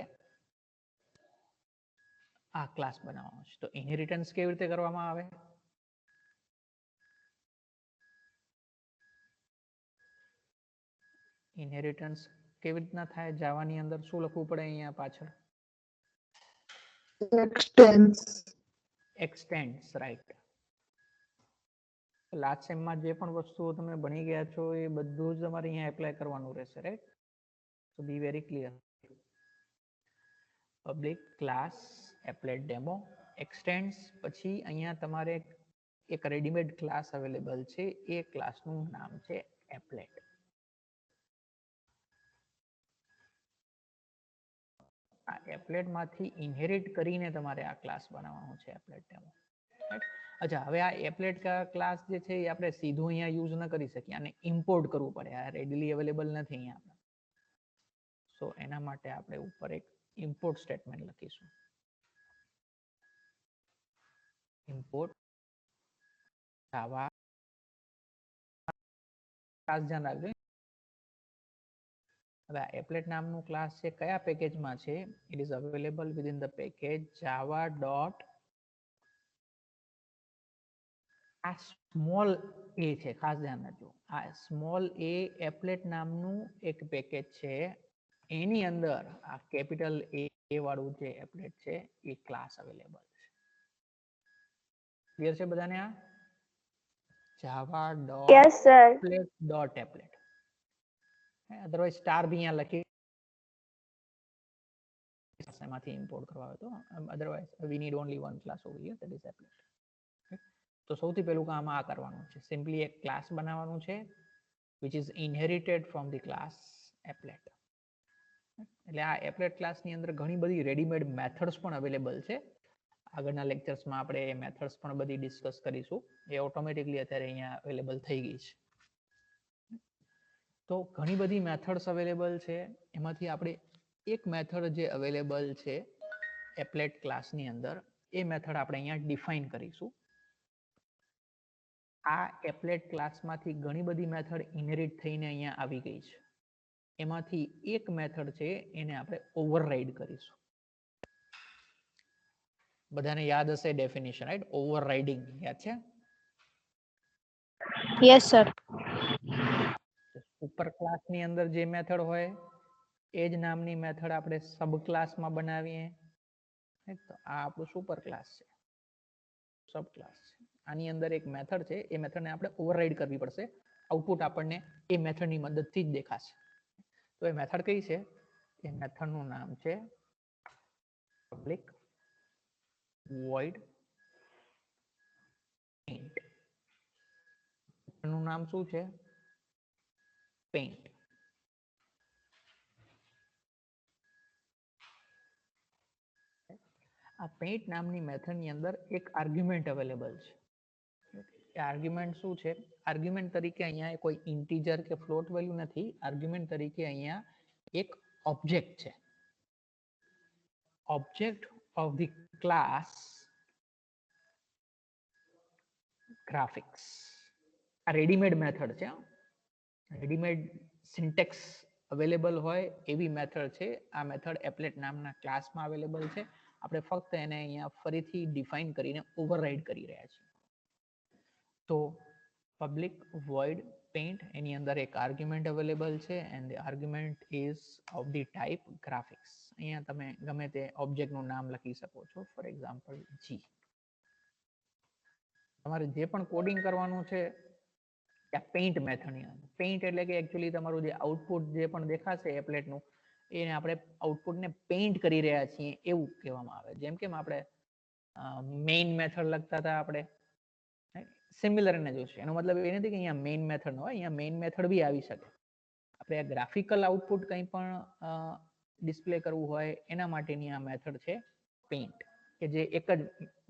આ ક્લાસ બનાવવાનો છે. તો ઇનહેરિટન્સ કેવી રીતે કરવામાં આવે? ઇનહેરિટન્સ કેવી રીતના થાય? જાવાની અંદર શું લખવું પડે અહીંયા પાછળ? એક્સટેન્ડ્સ, રાઈટ. લાસ્ટ સેમમાં જે પણ વસ્તુઓ તમે ભણી ગયા છો એ બધું જ તમારે અહીંયા એપ્લાય કરવાનું રહેશે, right? So be very clear. Public class applet demo extends, પછી અહીંયા તમારે એક રેડીમેડ ક્લાસ અવેલેબલ છે, એ ક્લાસનું નામ છે એપ્લેટ. આ એપ્લેટ માંથી ઇનહેરિટ કરીને તમારે આ ક્લાસ બનાવવાનો છે, એપ્લેટ ડેમો. અચ્છા, હવે આ એપ્લેટ ક્લાસ જે છે એ આપણે સીધું અહીંયા યુઝ ન કરી શકીએ, આને ઇમ્પોર્ટ કરવું પડે, આ રેડીલી અવેલેબલ નથી અહીંયા. સો એના માટે આપણે ઉપર એક ઇમ્પોર્ટ સ્ટેટમેન્ટ લખીશું. ઇમ્પોર્ટ જાવા, ખાસ ધ્યાન રાખજો. હવે આ એપ્લેટ નામનું ક્લાસ છે કયા પેકેજમાં છે? It is available within the package java dot, આ સ્મોલ એ છે, ખાસ ધ્યાન રાખજો. આ સ્મોલ એ એપ્લેટ નામનું એક પેકેજ છે, એની અંદર આ કેપિટલ એ વાળું જે એપ્લેટ છે એ ક્લાસ અવેલેબલ છે. ક્લિયર છે બધાને? આ Java Yes, sir. applet. Otherwise star બી અહીંયા લખી એમાંથી ઇમ્પોર્ટ કરવા હોય તો otherwise we need only one class over here that is applet. તો સૌથી પહેલું કામ આ કરવાનું છે, સિમ્પલી એક ક્લાસ બનાવવાનું છે which is inherited from the class applet. એટલે આ એપ્લેટ ક્લાસની અંદર ઘણી બધી રેડીમેડ મેથડ્સ પણ અવેલેબલ છે. આગળના લેક્ચર્સમાં આપણે એ મેથડ્સ પણ બધી ડિસ્કસ કરીશું. એ ઓટોમેટિકલી અત્યારે અહીંયા અવેલેબલ થઈ ગઈ છે. તો ઘણી બધી મેથડ્સ અવેલેબલ છે. એમાંથી આપણે એક મેથડ જે અવેલેબલ છે એપ્લેટ ક્લાસની અંદર, એ મેથડ આપણે અહીંયા ડિફાઇન કરીશું. આ એપ્લેટ ક્લાસમાંથી ઘણી બધી મેથડ ઇનહેરિટ થઈને અહીંયા આવી ગઈ છે. એમાંથી એક મેથડ છે એને આપણે ઓવરરાઇડ કરીશું. બધાને યાદ હશે ડેફિનેશન, રાઈટ? ઓવરરાઇડિંગ યાદ છે? Yes, sir. સુપર ક્લાસની અંદર જે મેથડ હોય એ જ નામની મેથડ આપણે સબ ક્લાસમાં બનાવીએ. તો આ આપણું સુપર ક્લાસ છે, સબ ક્લાસ છે. આની અંદર એક મેથડ છે, એ મેથડને આપણે ઓવરરાઇડ કરવી પડશે. આઉટપુટ આપણને એ મેથડની મદદથી જ દેખાશે. તો એ મેથડ કઈ છે? એ મેથડનું નામ છે પબ્લિક void paint. એનું નામ શું છે? પેઇન્ટ. આ પેઇન્ટ નામની મેથડની અંદર એક આર્ગ્યુમેન્ટ અવેલેબલ છે. એ આર્ગ્યુમેન્ટ શું છે? આર્ગ્યુમેન્ટ તરીકે અહીંયા કોઈ ઇન્ટીજર કે ફ્લોટ વેલ્યુ નથી. આર્ગ્યુમેન્ટ તરીકે અહીંયા એક ઓબ્જેક્ટ છે. Object of the class graphics. આ રેડીમેડ મેથડ છે. રેડીમેડ સિન્ટેક્સ અવેલેબલ હોય એવી મેથડ છે. આ મેથડ એપ્લેટ નામના ક્લાસમાં અવેલેબલ છે. આપણે ફક્ત એને અહીંયા ફરીથી ડિફાઇન કરીને ઓવરરાઇડ કરી રહ્યા છીએ. તો પબ્લિક વોઇડ પેઇન્ટ, એની અંદર એક આર્ગ્યુમેન્ટ અવેલેબલ છે and the argument ease of the type graphics. અહીંયા તમે ગમે તે ઓબ્જેક્ટનું નામ લખી શકો છો, ફોર એક્ઝામ્પલ જી. તમારે જે પણ કોડિંગ કરવાનું છે પેઇન્ટ મેથડની અંદર. પેઇન્ટ એટલે કે એકચ્યુઅલી તમારું જે આઉટપુટ જે પણ દેખાશે એપ્લેટનું, એને આપણે આઉટપુટને પેઇન્ટ કરી રહ્યા છીએ એવું કહેવામાં આવે. જેમ કેમ આપણે મેઇન મેથડ લખતા હતા આપણે, સિમિલર એને જોશે. એનો મતલબ એ નથી કે અહીંયા મેઇન મેથડ ન હોય, અહીંયા મેઇન મેથડ બી આવી શકે. આપણે ગ્રાફિકલ આઉટપુટ કંઈ પણ ડિસ્પ્લે કરવું હોય એના માટેની આ મેથડ છે પેઇન્ટ, કે જે એક જ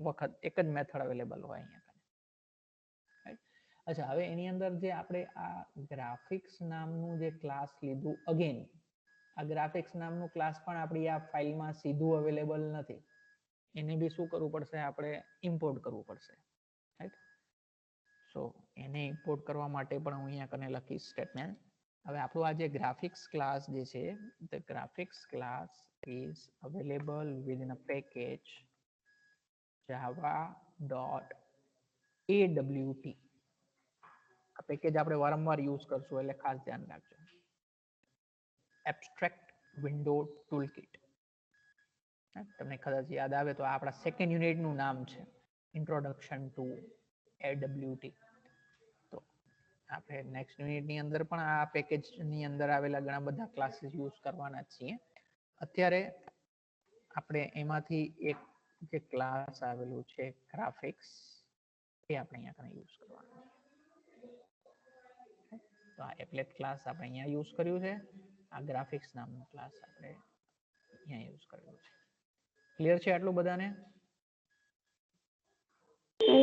વખત એક જ મેથડ અવેલેબલ હોય અહીંયા. અચ્છા, હવે એની અંદર જે આપણે આ ગ્રાફિક્સ નામનું જે ક્લાસ લીધું, અગેન આ ગ્રાફિક્સ નામનું ક્લાસ પણ આપણી આ ફાઇલમાં સીધું અવેલેબલ નથી. એને બી શું કરવું પડશે? આપણે ઇમ્પોર્ટ કરવું પડશે, રાઈટ? સો એને ઇમ્પોર્ટ કરવા માટે પણ હું અહીંયા કને લખીશ સ્ટેટમેન્ટ. હવે આપણું આ જે ગ્રાફિક્સ ક્લાસ જે છે, the graphics class is available within a package java.awt. આ પેકેજ આપણે વારંવાર યુઝ કરશું એટલે ખાસ ધ્યાન રાખજો. Abstract window toolkit. તમને કદાચ યાદ આવે તો આપણા સેકન્ડ યુનિટનું નામ છે ઇન્ટ્રોડક્શન ટુ AWT. તો આપણે નેક્સ્ટ યુનિટની અંદર પણ આ પેકેજની અંદર આવેલા ઘણા બધા ક્લાસીસ યુઝ કરવાના છીએ. અત્યારે આપણે એમાંથી એક જે ક્લાસ આવેલું છે ગ્રાફિક્સ, એ આપણે અહીંયા યુઝ કરવાનું. તો આ એપ્લેટ ક્લાસ આપણે અહીંયા યુઝ કર્યું છે. આ ગ્રાફિક્સ નામનો ક્લાસ આપણે અહીંયા યુઝ કર્યો છે. ક્લિયર છે આટલું બધાને?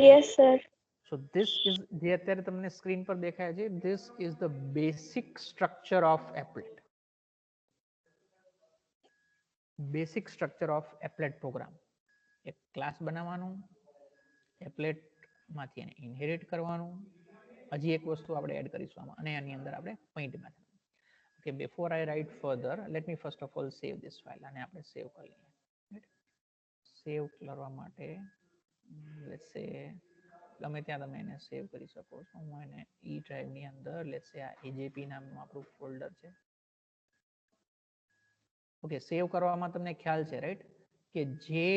Yes, sir. So this is જે અત્યારે તમને સ્ક્રીન પર દેખાય છે, this is the basic structure of applet. Basic structure of applet program. એક ક્લાસ બનાવવાનું, એપ્લેટમાંથી એને ઇનહેરિટ કરવાનું. હજી એક વસ્તુ આપણે એડ કરીશું આમાં, અને આની અંદર આપણે paint method. Okay, before I write further, let me first of all save this file. અને આપણે સેવ કરી લઈએ. સેવ કરવા માટે લેટ્સ સે ગમે ત્યાં તમે એને સેવ કરી શકો છો. હું એને ઈ ડ્રાઈવની અંદર લેટ્સ સે આ એજેપી નામનું આપણું ફોલ્ડર છે. ઓકે, સેવ કરવામાં તમને ખ્યાલ છે, રાઈટ? કે જે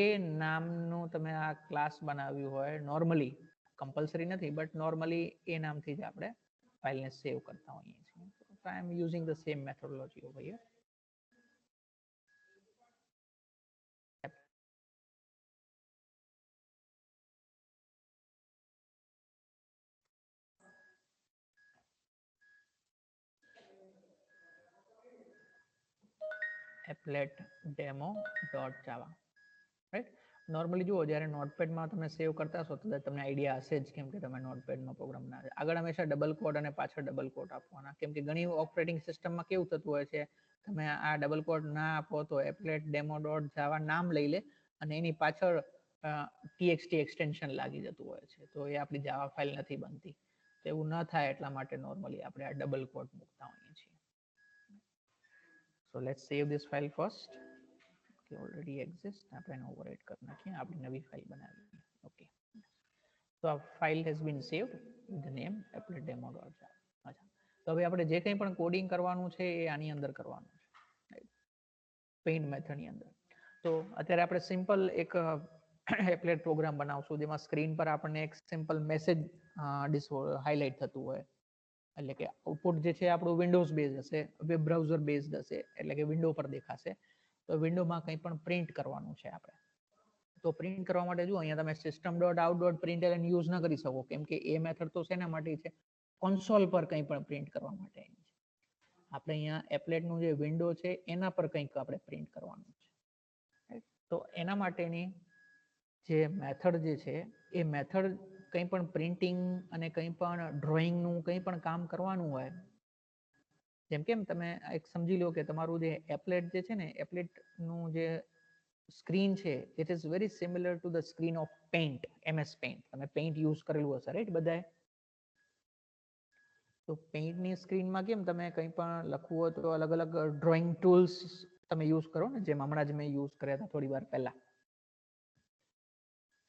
નામનું તમે આ ક્લાસ બનાવ્યું હોય, નોર્મલી કમ્પલસરી નથી બટ નોર્મલી એ નામથી જ આપણે ફાઇલને સેવ કરતા હોઈએ છીએ. So I am using the same methodology over here. applet demo.java, right. Normally જુઓ, જ્યારે નોટપેડમાં તમે સેવ કરતા હશો તો તમને આઈડિયા હશે જ, કેમ કે તમે નોટપેડમાં પ્રોગ્રામ બનાવે આગળ હંમેશા ડબલ કોટ અને પાછળ ડબલ કોટ આપવાના, કેમ કે ઘણી ઓપરેટિંગ સિસ્ટમમાં કેવું થતું હોય છે, તમે આ ડબલ કોટ ના આપો તો applet demo.java નામ લઈ લે અને એની પાછળ txt એક્સટેન્શન લાગી જતું હોય છે, તો એ આપણી જાવા ફાઇલ નથી બનતી. તો એવું ન થાય એટલા માટે નોર્મલી આપણે આ ડબલ કોટ મૂકતા હોઈએ છીએ. So let's save this file first. Okay, already exists. આપણે એને overwrite કરી નાખીએ, આપણી નવી ફાઇલ બનાવીએ. Okay. So our file has been saved with the name applet demo.java. અચ્છા, તો હવે આપણે જે કંઈ પણ કોડિંગ કરવાનું છે એ આની અંદર કરવાનું છે, પેઇન્ટ મેથડની અંદર. તો અત્યારે આપણે સિમ્પલ એક એપ્લેટ પ્રોગ્રામ બનાવશું જેમાં સ્ક્રીન પર આપણને એક સિમ્પલ મેસેજ હાઇલાઇટ થતું હોય, એટલે કે આઉટપુટ જે છે આપણું વિન્ડોઝ બેઝ હશે, વેબ બ્રાઉઝર બેઝડ હશે, એટલે કે વિન્ડો પર દેખાશે. તો વિન્ડોમાં કંઈ પણ પ્રિન્ટ કરવાનું છે આપણે, તો પ્રિન્ટ કરવા માટે જો અહીંયા તમે system.out.println યુઝ ન કરી શકો, કેમ કે એ મેથડ તો શેના માટે છે, કોન્સોલ પર કંઈ પણ પ્રિન્ટ કરવા માટે. આપણે અહીંયા એપ્લેટનું જે વિન્ડો છે એના પર કંઈક આપણે પ્રિન્ટ કરવાનું છે. તો એના માટેની જે મેથડ જે છે એ મેથડ કંઈ પણ પ્રિન્ટિંગ અને કંઈ પણ ડ્રોઈંગનું કંઈ પણ કામ કરવાનું હોય, જેમ કેમ તમે એક સમજી લો કે તમારું જે એપ્લેટ જે છે ને, એપ્લેટનું જે સ્ક્રીન છે it is very similar to the screen off paint, MS paint. તમે પેઇન્ટ યુઝ કરેલું હશે રાઈટ બધાએ. તો પેઇન્ટની સ્ક્રીનમાં કેમ તમે કંઈ પણ લખવું હોય તો અલગ અલગ ડ્રોઈંગ ટૂલ્સ તમે યુઝ કરો ને, જેમ હમણાં જ મેં યુઝ કર્યા હતા થોડી વાર પહેલા.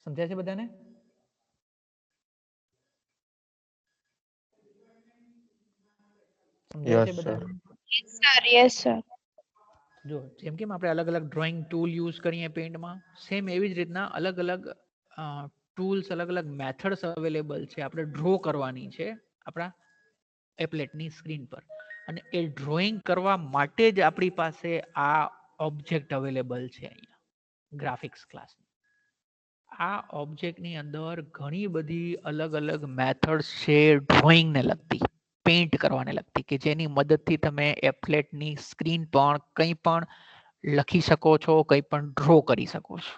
સમજાય છે બધાને? સમજાય છે બધાને? Yes sir. જો જેમ કેમ આપણે અલગ અલગ ડ્રોઈંગ ટૂલ યુઝ કરીએ પેઇન્ટમાં, સેમ એવી જ રીતના અલગ અલગ ટૂલ્સ, અલગ અલગ મેથડ્સ અવેલેબલ છે આપણે ડ્રો કરવાની છે આપણા એપ્લેટની સ્ક્રીન પર. અને એ ડ્રોઈંગ કરવા માટે જ આપણી પાસે આ ઓબ્જેક્ટ અવેલેબલ છે અહીંયા ગ્રાફિક્સ ક્લાસ. આ ઓબ્જેક્ટની અંદર ઘણી બધી અલગ અલગ મેથડ્સ છે ડ્રોઈંગને લગતી, પેઇન્ટ કરવાને લગતી, કે જેની મદદથી તમે એપ્લેટની સ્ક્રીન પર કંઈ પણ લખી શકો છો, કંઈ પણ ડ્રો કરી શકો છો,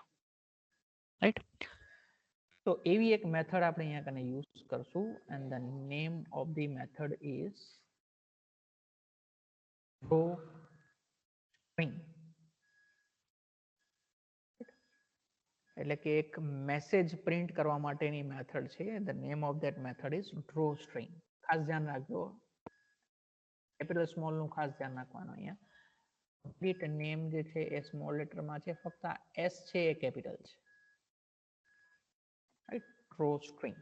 રાઈટ. તો એવી એક મેથડ આપણે અહીંયા કને યુઝ કરશું, and the name of the method is draw string. એટલે કે એક મેસેજ પ્રિન્ટ કરવા માટેની મેથડ છે. The name of that method is draw string. ખાસ ધ્યાન રાખજો, કેપિટલ સ્મોલ નું ખાસ ધ્યાન રાખવાનું. અહીંયા કમ્પ્લીટ નેમ જે છે એ સ્મોલ લેટરમાં છે, ફક્ત S છે એ કેપિટલ છે, રાઈટ. Draw string.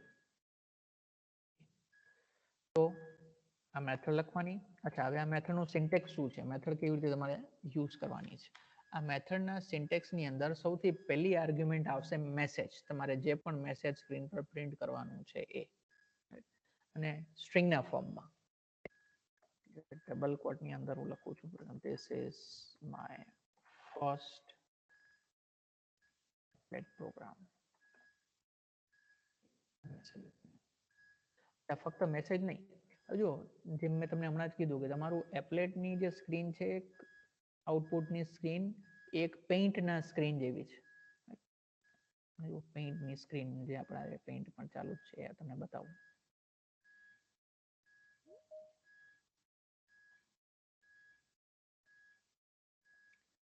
તો આ મેથડ લખવાની. અચ્છા, હવે આ મેથડનું સિન્ટેક્સ શું છે, મેથડ કેવી રીતે તમારે યુઝ કરવાની છે. આ મેથડના સિન્ટેક્સની અંદર સૌથી પહેલી આર્ગ્યુમેન્ટ આવશે મેસેજ, તમારે જે પણ મેસેજ સ્ક્રીન પર પ્રિન્ટ કરવાનું છે એ, અને સ્ટ્રિંગના ફોર્મમાં. ડબલ કોટની અંદર હું લખું છું, this is my first program. ફક્ત મેસેજ નહીં, જો જેમ મેં તમને હમણાં જ કીધું કે તમારું એપ્લેટની જે સ્ક્રીન છે, આઉટપુટની સ્ક્રીન એક પેઇન્ટના સ્ક્રીન જેવી છે. પેઇન્ટની સ્ક્રીન જે આપણા પેઇન્ટ પણ ચાલુ જ છે તમને બતાવું.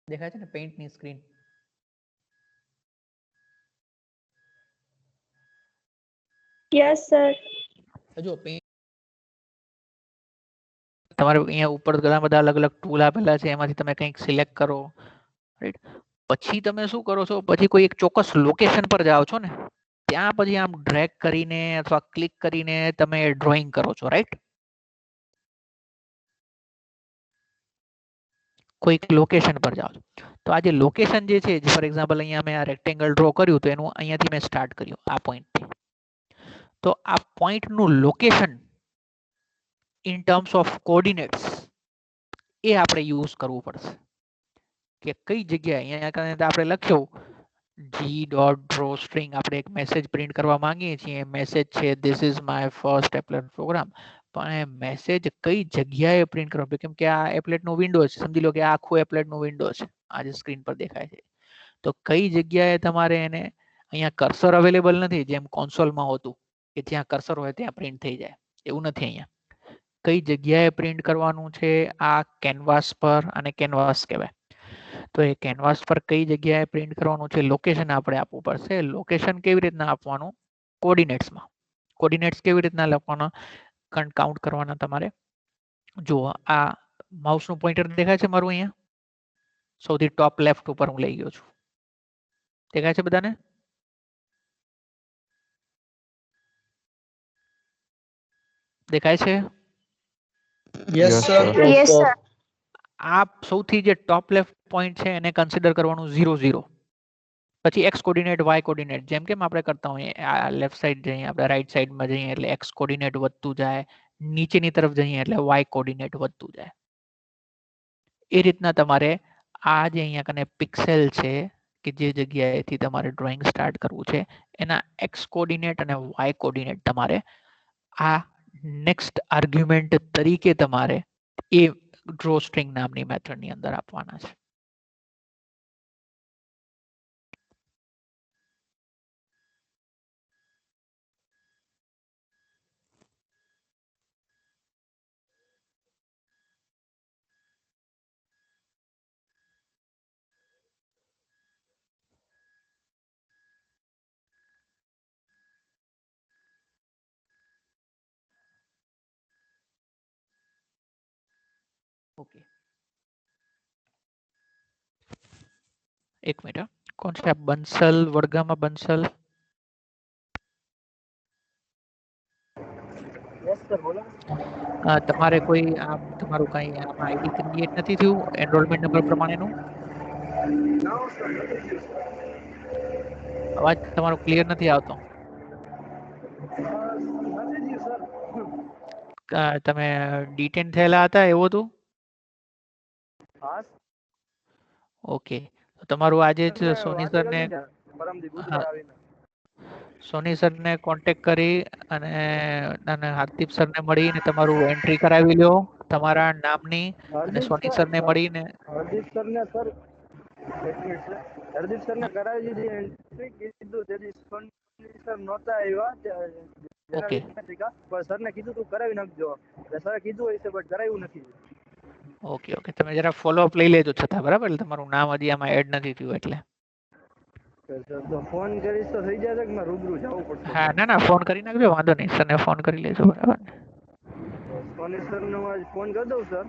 દેખાય છે ને પેઇન્ટની સ્ક્રીન? Yes sir. જો પેઇન્ટ તમારે અહીંયા ઉપર ઘણા બધા અલગ અલગ ટૂલ આપેલા છે, એમાંથી તમે કંઈક સિલેક્ટ કરો, રાઈટ. પછી તમે શું કરો છો, પછી કોઈ એક ચોક્કસ લોકેશન પર જાઓ છો ને, ત્યાં પછી આમ ડ્રેગ કરીને અથવા ક્લિક કરીને તમે ડ્રોઈંગ કરો છો, રાઈટ. કોઈક લોકેશન પર જાઓ છો. તો આ જે લોકેશન જે છે, ફોર એક્ઝામ્પલ અહીંયા મેં આ રેક્ટેંગલ ડ્રો કર્યું તો એનું અહીંયાથી મેં સ્ટાર્ટ કર્યું આ પોઈન્ટથી. તો આ પોઈન્ટનું location in terms of coordinates એ આપણે યુઝ કરવું પડશે કે કઈ જગ્યાએ અહીંયા આપણે લખ્યું g.drawString આપણે એક મેસેજ પ્રિન્ટ કરવા માંગીએ છીએ. મેસેજ છે this is my first applet program. પણ એ મેસેજ કઈ જગ્યાએ પ્રિન્ટ કરવો, કેમ કે આ એપ્લેટનો વિન્ડો છે. સમજી લો કે આ આખું એપ્લેટનો વિન્ડો છે, આ જે સ્ક્રીન પર દેખાય છે. તો કઈ જગ્યાએ તમારે એને, અહીંયા કર્સર અવેલેબલ નથી જેમ કોન્સોલમાં હોતું કે જ્યાં કર્સર હોય ત્યાં પ્રિન્ટ થઈ જાય, એવું નથી. અહીંયા કઈ જગ્યાએ પ્રિન્ટ કરવાનું છે, આ કેનવાસ પર, અને કેનવાસ કહેવાય. તો એ કેનવાસ પર કઈ જગ્યાએ પ્રિન્ટ કરવાનું છે, લોકેશન આપણે આપવું પડશે. લોકેશન કેવી રીતના આપવાનું, કોઓર્ડિનેટ્સમાં. કોઓર્ડિનેટ્સ કેવી રીતના લખવાના, કાઉન્ટ કરવાના તમારે. જુઓ આ માઉસનું પોઇન્ટર દેખાય છે મારું, અહીંયા સૌથી ટોપ લેફ્ટ ઉપર હું લઈ ગયો છું. દેખાય છે બધાને? દેખાય છે? Yes sir. Yes, sir. આ સૌથી જે ટોપ લેફ્ટ પોઈન્ટ છે એને કન્સિડર કરવાનું 0 0. પછી એક્સ કોર્ડિનેટ, વાય કોર્ડિનેટ, જેમ કેમ આપણે કરતા હોઈએ. આ લેફ્ટ સાઈડ જઈએ આપણે, રાઈટ સાઈડમાં જઈએ એટલે એક્સ કોર્ડિનેટ વધતું જાય, નીચેની તરફ જઈએ એટલે વાય કોર્ડિનેટ વધતું જાય. એ રીતના તમારે આ જે અહીંયા કને પિક્સેલ છે કે જે જગ્યાએથી તમારે ડ્રોઈંગ સ્ટાર્ટ કરવું છે એના એક્સ કોર્ડિનેટ અને વાય કોર્ડિનેટ તમારે આ નેક્સ્ટ આર્ગ્યુમેન્ટ તરીકે તમારે એ ડ્રોસ્ટ્રિંગ નામની મેથડની અંદર આપવાના છે. ઓકે, એક મિનિટ. કોણ છે આ બંસલ? વડગામમાં બંસલ. તમારે કોઈ તમારું કઈ આમાં આઈડી ક્રિએટ નથી થયું એનરોલમેન્ટ નંબર પ્રમાણેનું? અવાજ તમારો ક્લિયર નથી આવતો. તમે ડિટેન થયેલા હતા એવું હતું? ઓકે, તો તમારું આજે જ સોની સરને, સોની સરને કોન્ટેક્ટ કરી અને હાર્દિપ સરને મળીને તમારું એન્ટ્રી કરાવી લો તમારા નામની, અને સોની સરને મળીને. હરદીપ સર ને કરાવી દીધી એન્ટ્રી, કીધું તેથી સર નહોતા આવ્યા, ઓકે પણ સર ને કીધું તું કરાવી નાખજો, સર કીધું હોય છે બટ કરાવ્યું નથી. ઓકે ઓકે, તમે જરા ફોલો અપ લઈ લેજો છતાં, બરાબર? એટલે તમારું નામ હજી આમાં એડ નથી થયું એટલે. તો ફોન કરીશ તો થઈ જશે કે મારે રૂબરૂ જવું પડશે? હા, ના ના, ફોન કરી નાખજો, વાંધો નહીં. સરને ફોન કરી લેજો, બરાબર? સોની સર નો આજ ફોન કરી દઉં સર,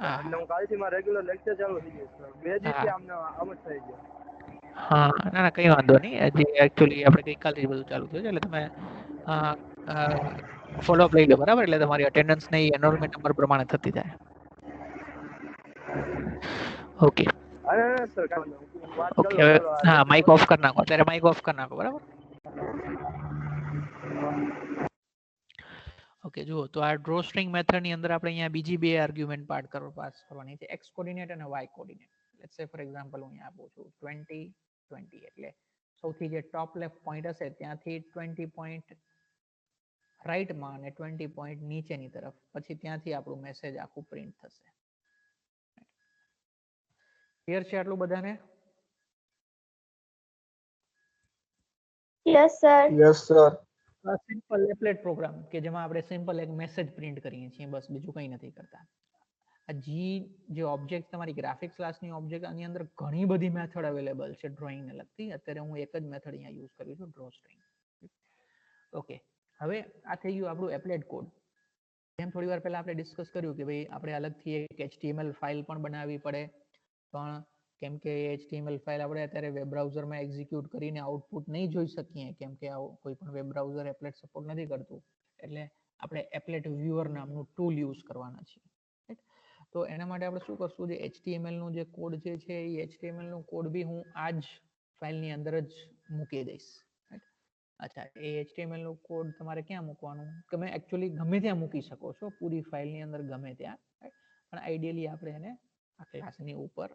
હા એટલે હું કાલથી મારા રેગ્યુલર લેક્ચર ચાલુ થઈ જશે સર. 2 દિવસથી આમ જ થઈ ગયો. હા, ના ના, કઈ વાંધો નહીં. હજી એકચ્યુઅલી આપણે ગઈકાલથી જ બધું ચાલુ થયું છે, એટલે તમે ફોલો અપ લઈ લો, બરાબર? એટલે તમારી અટેન્ડન્સ ને એનરોલમેન્ટ નંબર પ્રમાણે થતી જાય. ઓકે સર વાત ઓકે, કરો. હવે હા, માઇક ઓફ કરી નાખો. અત્યારે માઇક ઓફ કરી નાખો, બરાબર? ઓકે, જુઓ તો આ ડ્રો સ્ટ્રિંગ મેથડની અંદર આપણે અહીંયા બીજી બે આર્ગ્યુમેન્ટ પાસ કરવાની છે, એક્સ કોર્ડિનેટ અને વાય કોર્ડિનેટ. લેટ્સ સે ફોર એક્ઝામ્પલ હું અહીંયા આપું છું 20 20, એટલે સૌથી જે ટોપ લેફ્ટ પોઈન્ટ હશે ત્યાંથી 20 પોઈન્ટ રાઈટમાં અને 20 પોઈન્ટ નીચેની તરફ, પછી ત્યાંથી આપણું મેસેજ આખું પ્રિન્ટ થશે. ક્લિયર છે આટલું બધાને? Yes, sir. Yes sir. Simple applet program કે જેમાં આપણે સિમ્પલ એક મેસેજ પ્રિન્ટ કરીએ છીએ, બસ બીજું કંઈ નથી કરતા. આ જી જે ઓબ્જેક્ટ તમારી ગ્રાફિક્સ ક્લાસની ઓબ્જેક્ટ, આની અંદર ઘણી બધી મેથડ અવેલેબલ છે ડ્રોઈંગને લગતી. અત્યારે હું એક જ મેથડ અહીંયા યુઝ કરું છું, ડ્રો સ્ટ્રિંગ. ઓકે, હવે આ થઈ ગયું આપણું એપ્લેટ કોડ. જેમ થોડી વાર પહેલા આપણે ડિસ્કસ કર્યું કે ભાઈ આપણે અલગથી એક HTML ફાઇલ પણ બનાવવી પડે, પણ કેમ કે HTML ફાઇલ આપણે અત્યારે વેબ બ્રાઉઝરમાં એક્ઝિક્યુટ કરીને આઉટપુટ નહીં જોઈ શકીએ, કેમ કે કોઈ પણ વેબ બ્રાઉઝર એપ્લેટ સપોર્ટ નથી કરતું, એટલે આપણે એપ્લેટ વ્યુઅર નામનું ટૂલ યુઝ કરવાના છીએ. તો એના માટે આપણે શું કરશું, જે HTML નું જે કોડ જે છે એ HTML નું કોડ બી હું આ જ ફાઇલની અંદર જ મૂકી દઈશ. અચ્છા, એ HTML નું કોડ તમારે ક્યાં મૂકવાનું, તમે એકચ્યુઅલી ગમે ત્યાં મૂકી શકો છો, પૂરી ફાઇલની અંદર ગમે ત્યાં, પણ આઈડિયલી આપણે એને આ ક્લાસની ઉપર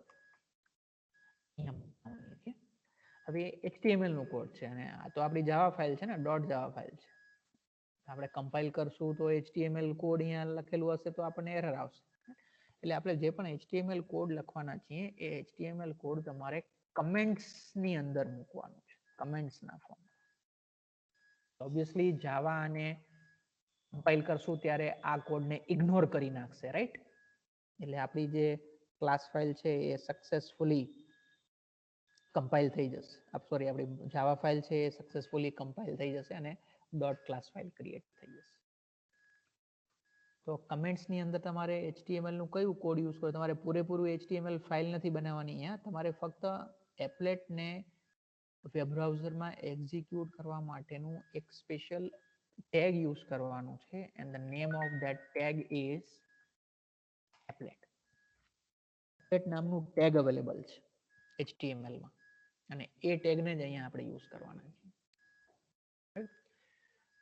અહીંયા મૂકવાનું છે. હવે HTML નું કોડ છે અને આ તો આપણી જાવા ફાઇલ છે ને, .java ફાઇલ છે. આપણે કમ્પાઇલ કરશું તો HTML કોડ અહીંયા લખેલું હશે તો આપણને એરર આવશે. એટલે આપણે જે પણ HTML કોડ લખવાના છીએ એ HTML કોડ તમારે કમેન્ટ્સ ની અંદર મૂકવાનું છે, કમેન્ટ્સ ના ફોર્મ. ઓબ્વિયસલી જાવા અને કમ્પાઇલ કરશું ત્યારે આ કોડને ઇગ્નોર કરી નાખશે, રાઈટ? એટલે આપણી જે ક્લાસ ફાઇલ છે એ સક્સેસફુલી કમ્પાઇલ થઈ જશે. સોરી, આપણી જાવા ફાઇલ છે એ સક્સેસફુલી કમ્પાઇલ થઈ જશે અને ડોટ ક્લાસ ફાઇલ ક્રિએટ થઈ જશે. તો કમેન્ટ્સ ની અંદર તમારે HTML નું કયું કોડ યુઝ કરો, તમારે પૂરેપૂરું HTML ફાઇલ નથી બનાવવાની. અહીંયા તમારે ફક્ત એપ્લેટ ને વેબ બ્રાઉઝરમાં એક્ઝિક્યુટ કરવા માટેનું એક સ્પેશિયલ ટેગ યુઝ કરવાનું છે and the name of that tag is applet. applet નામનું ટેગ અવેલેબલ છે HTML માં અને એ ટેગને જ અહીંયા આપણે યુઝ કરવાના છે.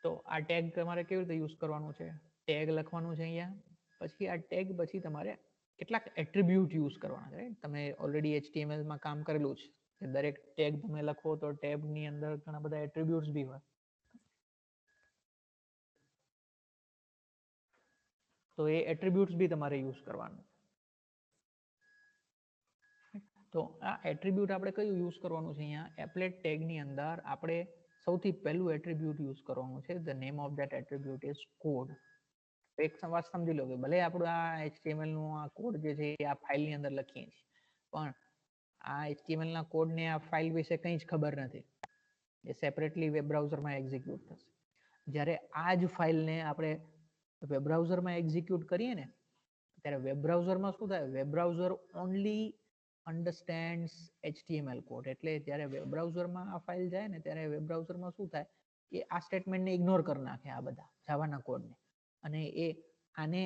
તો આ ટેગ તમારે કેવી રીતે યુઝ કરવાનું છે, ટેગ લખવાનું છે અહીંયા, પછી આ ટેગ પછી તમારે કેટલાક એટ્રીબ્યુટ યુઝ કરવાના છે. તમે ઓલરેડી HTML માં કામ કરેલું છે કે દરેક ટેગ તમે લખો તો ટેગ ની અંદર ઘણા બધા એટ્રીબ્યુટ્સ બી હોય. તો એ એટ્રીબ્યુટ્સ બી તમારે યુઝ કરવાનું. તો આ એટ્રીબ્યુટ આપણે કયું યુઝ કરવાનું છે અહીંયા, એપ્લેટ ટેગ ની અંદર આપણે સૌથી પહેલું એટ્રીબ્યુટ યુઝ કરવાનું છે. The name of that attribute is code. એક વાત સમજી લો કે ભલે આપણું આ HTML નું આ કોડ જે છે એ આ ફાઇલની અંદર લખીએ છીએ, પણ આ HTML ના કોડને આ ફાઇલ વિશે કંઈ જ ખબર નથી. એ સેપરેટલી વેબ બ્રાઉઝરમાં એક્ઝિક્યુટ થશે. જ્યારે આ જ ફાઇલને આપણે વેબ બ્રાઉઝરમાં એક્ઝિક્યુટ કરીએ ને ત્યારે વેબ બ્રાઉઝરમાં શું થાય, web browser only understands HTML code. એટલે જ્યારે વેબ બ્રાઉઝરમાં આ ફાઇલ જાય ને ત્યારે વેબ બ્રાઉઝરમાં શું થાય, એ આ સ્ટેટમેન્ટને ઇગ્નોર કરી નાખે, આ બધા જાવાના કોડને, અને એ આને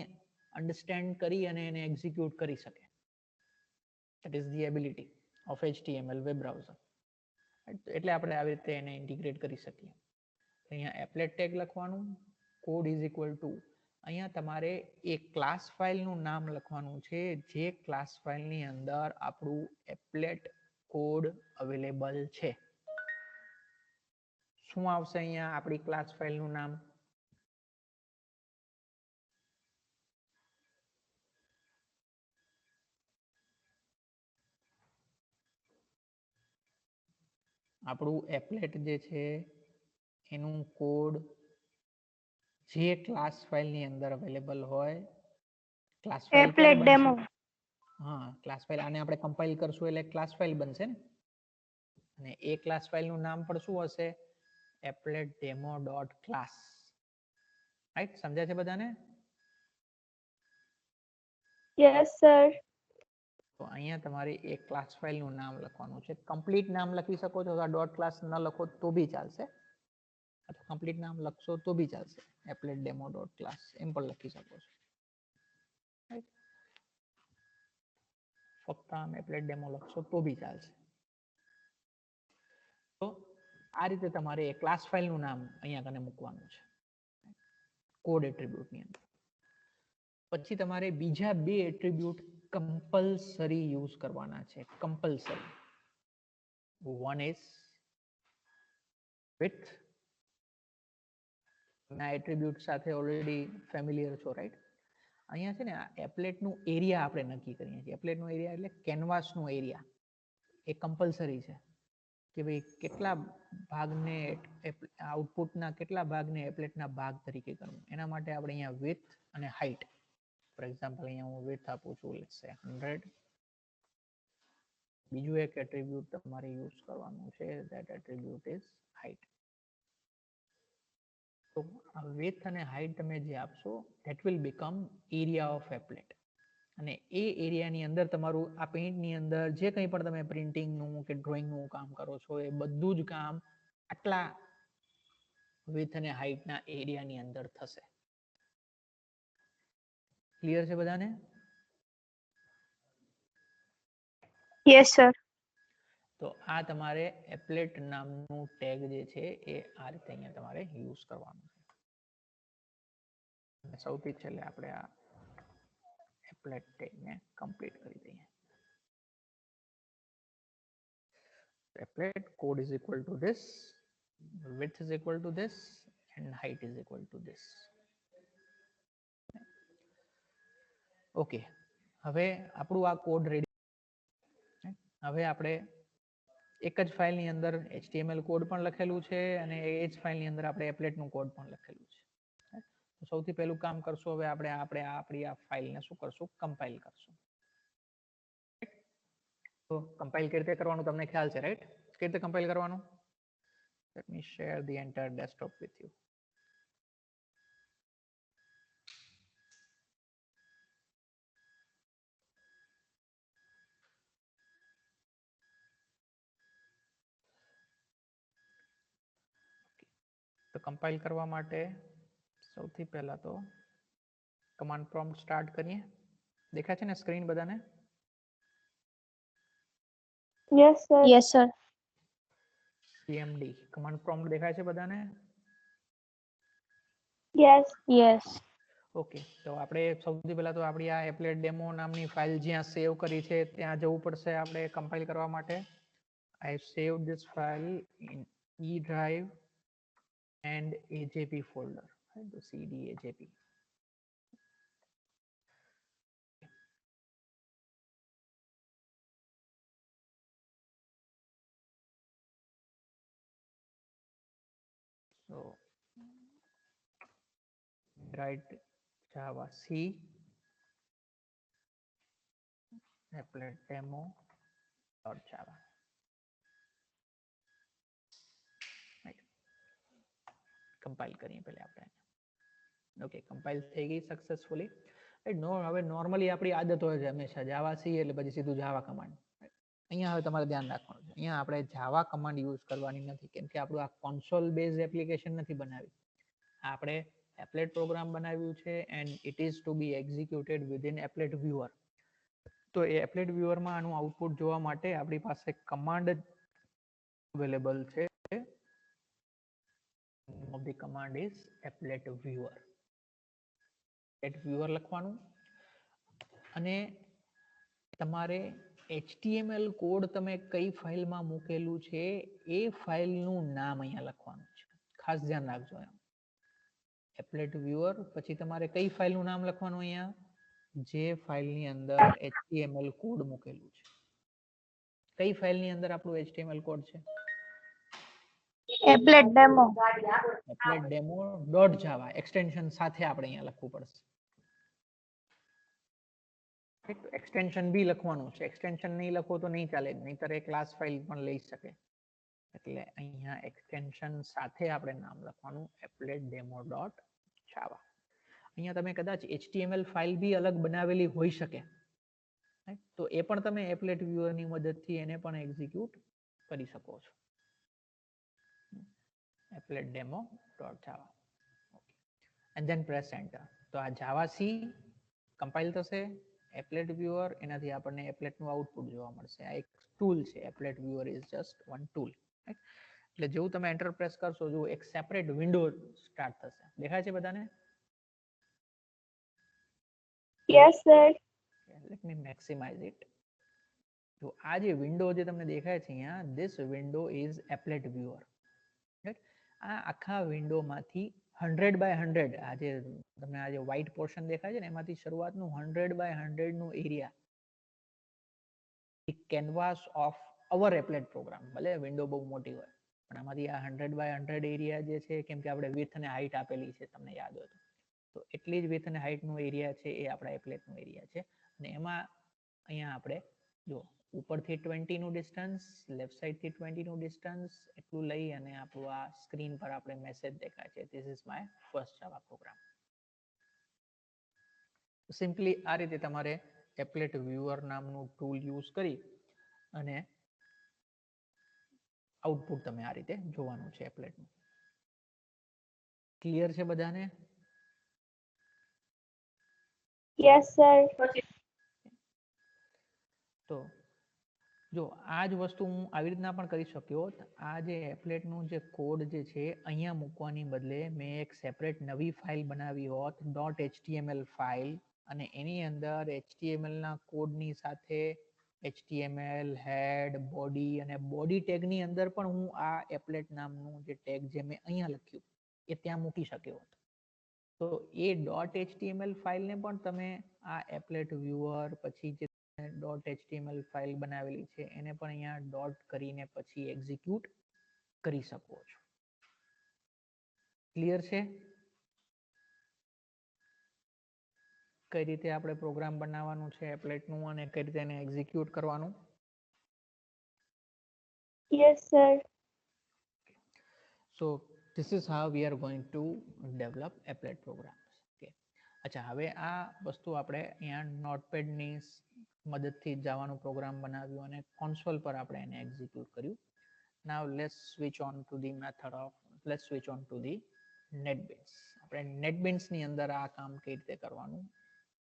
અન્ડરસ્ટેન્ડ કરી અને એને એક્ઝિક્યુટ કરી શકે. That is the ability of HTML web browser. એટલે આપણે આવી રીતે એને ઇન્ટિગ્રેટ કરી શકીએ. અહીંયા એપ્લેટ ટેગ લખવાનું, કોડ ઇઝ ઇક્વલ ટુ, અહીંયા તમારે એક ક્લાસ ફાઇલનું નામ લખવાનું છે જે ક્લાસ ફાઇલની અંદર આપણું એપ્લેટ કોડ અવેલેબલ છે. શું આવશે અહીંયા આપણી ક્લાસ ફાઇલનું નામ? આપણું એપ્લેટ જે છે એનું કોડ જે ક્લાસ ફાઇલની અંદર અવેલેબલ હોય, ક્લાસ ફાઇલ એપ્લેટ ડેમો. હા, ક્લાસ ફાઇલ, આને આપણે કમ્પાઇલ કરશું એટલે ક્લાસ ફાઇલ બનશે ને, અને એ ક્લાસ ફાઇલનું નામ પણ શું હશે, applet demo dot class. Right? સમજાય છે બધાને? Yes sir. તો અહીંયા તમારે એક ક્લાસ ફાઇલનું નામ લખવાનું છે. કમ્પ્લીટ નામ લખી શકો છો, ડોટ ક્લાસ ન લખો તો બી ચાલશે, અથવા કમ્પ્લીટ નામ લખશો તો બી ચાલશે. એપ્લેટ ડેમો ડોટ ક્લાસ એમ પણ લખી શકો છો. ફક્ત આમ એપ્લેટ ડેમો લખશો તો બી ચાલશે. તો આ રીતે તમારે એ ક્લાસ ફાઇલનું નામ અહીંયા કને મૂકવાનું છે કોડ એટ્રીબ્યુટની અંદર. પછી તમારે બીજા બે એટ્રીબ્યુટ કમ્પલસરી યુઝ કરવાના છે, કમ્પલસરી. One is with. ના એટ્રીબ્યુટ સાથે ઓલરેડી ફેમિલિયર છો, રાઈટ? અહીંયા છે ને આ એપ્લેટનું એરિયા આપણે નક્કી કરીએ છીએ. એપ્લેટનું એરિયા એટલે કેનવાસનું એરિયા, એ કમ્પલસરી છે કે ભાઈ કેટલા ભાગને, આઉટપુટના કેટલા ભાગને એપ્લેટના ભાગ તરીકે કરવું. એના માટે આપણે અહીંયા વિડ્થ અને હાઇટ, ફોર એક્ઝામ્પલ અહીંયા હું વિડ્થ આપું છું, લેટ્સ સે 100. બીજું એક એટ્રીબ્યુટ તમારે યુઝ કરવાનું છે, ધેટ એટ્રીબ્યુટ ઇઝ હાઇટ. તો આ વિડ્થ અને હાઇટ તમે જે આપશો that will become area of applet. અને એ એરિયાની અંદર તમારું આ પેઇન્ટની અંદર જે કંઈ પણ તમે પ્રિન્ટિંગનું કે ડ્રોઈંગનું કામ કરો છો એ બધું જ કામ આટલા વિડ્થ અને હાઇટના એરિયાની અંદર થશે. ક્લિયર છે બધાને? Yes, sir. તો આ તમારે એપ્લેટ નામનું ટેગ જે છે એ આ રીતે અહીંયા તમારે યુઝ કરવાનું છે. સૌથી છેલ્લે આપણે આ એપ્લેટ ટેગને કમ્પ્લીટ કરી દઈએ. Applet code is equal to this, width is equal to this, and height is equal to this. Okay, હવે આપણું આ કોડ રેડી. હવે આપણે એક જ ફાઇલની અંદર HTML કોડ પણ લખેલું છે અને એ જ ફાઇલની અંદર આપણે એપ્લેટનું કોડ પણ લખેલું છે. તો સૌથી પહેલું કામ કરશું, હવે આપણે આપણી આ ફાઇલને શું કરશું, કમ્પાઇલ કરશું. તો કમ્પાઇલ કેવી રીતે કરવાનું તમને ખ્યાલ છે, રાઈટ? કેવી રીતે કમ્પાઇલ કરવાનું? Let me share the entire desktop with you. તો કમ્પાઇલ કરવા માટે સૌથી પહેલા તો કમાન્ડ પ્રોમ્પ્ટ સ્ટાર્ટ કરીએ. દેખાય છે ને સ્ક્રીન બધાને? Yes, sir. Yes, sir. cmd command prompt દેખાય છે બધાને? Yes. Yes. ઓકે, તો આપણે સૌથી પહેલા તો આપણી આ એપ્લેટ ડેમો નામની ફાઇલ જ્યાં સેવ કરી છે ત્યાં જવું પડશે આપણે કમ્પાઇલ કરવા માટે. I have saved this file in E drive and AJP folder, right? The CD AJP. So write Java C applet demo.java. Right. Compile કરીએ પહેલા આપણે. ઓકે, કમ્પાઇલ થઈ ગઈ સક્સેસફુલી. હવે નોર્મલી આપણી આદત હોય છે હંમેશા જાવા સી એટલે પછી સીધું જાવા કમાન્ડ. અહીંયા હવે તમારે ધ્યાન રાખવાનું છે, અહીંયા આપણે જાવા કમાન્ડ યુઝ કરવાની નથી, કેમ કે આપણું આ કોન્સોલ બેઝ એપ્લિકેશન નથી બનાવી. આપણે એપ્લેટ પ્રોગ્રામ બનાવ્યું છે and it is to be executed within applet viewer. તો એ એપ્લેટ વ્યુઅરમાં આનું આઉટપુટ જોવા માટે આપણી પાસે કમાન્ડ અવેલેબલ છે. of the command is applet viewer. applet viewer લખવાનું અને તમારે HTML કોડ તમે કઈ ફાઇલમાં મૂકેલું છે એ ફાઇલનું નામ અહીંયા લખવાનું છે. ખાસ ધ્યાન રાખજો. એપ્લેટ વ્યુઅર પછી તમારે કઈ ફાઇલનું નામ લખવાનું અહીંયા, જે ફાઇલની અંદર HTML કોડ મૂકેલું છે. કઈ ફાઇલની અંદર આપણું HTML કોડ છે? Applet demo. applet demo.java extension સાથે આપણે અહીંયા લખવું પડશે. એક્સટેન્શન બી લખવાનું છે. એક્સટેન્શન નહીં લખો તો નહીં ચાલે, નહીંતર એ ક્લાસ ફાઇલ પણ લઈ શકે. એટલે અહીંયા એક્સટેન્શન સાથે આપણે નામ લખવાનું applet demo.java. અહીંયા તમે કદાચ HTML ફાઇલ બી અલગ બનાવેલી હોઈ શકે, તો એ પણ તમે એપ્લેટ વ્યુઅર ની મદદથી એને પણ એક્ઝિક્યુટ કરી શકો છો. applet demo.java. okay. and then press enter. તો આ જાવા સી કમ્પાઇલ થશે, એપ્લેટ વ્યુઅર, એનાથી આપણને એપ્લેટનું આઉટપુટ જોવા મળશે. આ એક ટૂલ છે, applet viewer is just one tool. એટલે જેવું તમે એન્ટર પ્રેસ કરશો, જો એક સેપરેટ વિન્ડો સ્ટાર્ટ થશે. દેખાય છે બધાને? Yes, sir. Let me maximize it. જો આ જે વિન્ડો જે તમને દેખાય છે અહીંયા, this window is applet viewer. આ આખા વિન્ડોમાંથી 100 by 100 આ જે તમને આ જે વ્હાઇટ પોર્શન દેખાય છે ને, એમાંથી શરૂઆતનું 100 by 100 નું area canvas of our applet program. ભલે વિન્ડો બહુ મોટી હોય, પણ આમાંથી આ 100 by 100 એરિયા જે છે, કેમ કે આપણે વિડ્થ અને હાઇટ આપેલી છે તમને યાદ હોય તો એટલી જ વિડ્થ અને હાઇટ નું એરિયા છે એ આપણા એપ્લેટનું એરિયા છે. અને એમાં અહીંયા આપણે જો ઉપરથી 20 નું ડિસ્ટન્સ, લેફ્ટ સાઈડ થી 20 નું ડિસ્ટન્સ, એટલું લઈ અને આપણું આ સ્ક્રીન પર આપણે મેસેજ દેખાય છે, this is my first Java program. Simply આ રીતે તમારે એપ્લેટ વ્યુઅર નામનું ટૂલ યુઝ કરી અને આઉટપુટ તમે આ રીતે જોવાનું છે એપ્લેટનું. ક્લિયર છે બધાને? Yes, sir. તો જો આ જ વસ્તુ હું આવી રીતના પણ કરી શક્યો હોત. આ જે એપ્લેટનું જે કોડ જે છે અહીંયા મૂકવાની બદલે મેં એક સેપરેટ નવી ફાઇલ બનાવી હોત .html ફાઇલ, અને એની અંદર HTML ના કોડની સાથે HTML હેડ બોડી અને બોડી ટેગની અંદર પણ હું આ એપ્લેટ નામનું જે ટેગ જે મેં અહીંયા લખ્યું એ ત્યાં મૂકી શક્યો હોત. તો એ .html ફાઇલને પણ તમે આ એપ્લેટ વ્યુઅર પછી જે .html ફાઇલ બનાવેલી છે એને પણ અહીંયા ડોટ કરીને પછી એક્ઝિક્યુટ કરી શકો છો. ક્લિયર છે કઈ રીતે આપણે પ્રોગ્રામ બનાવવાનું છે એપ્લેટનું અને કઈ રીતે એને એક્ઝિક્યુટ કરવાનું? Yes, sir. So this is how we are going to develop applet programs. Okay. અચ્છા, હવે આ વસ્તુ આપણે અહીંયા નોટપેડની મદદથી જાવાનું પ્રોગ્રામ બનાવ્યું અને કોન્સોલ પર આપણે એને એક્ઝિક્યુટ કર્યું. Now let's switch on to the method of let's switch on to the NetBeans. આપણે NetBeans ની અંદર આ કામ કઈ રીતે કરવાનું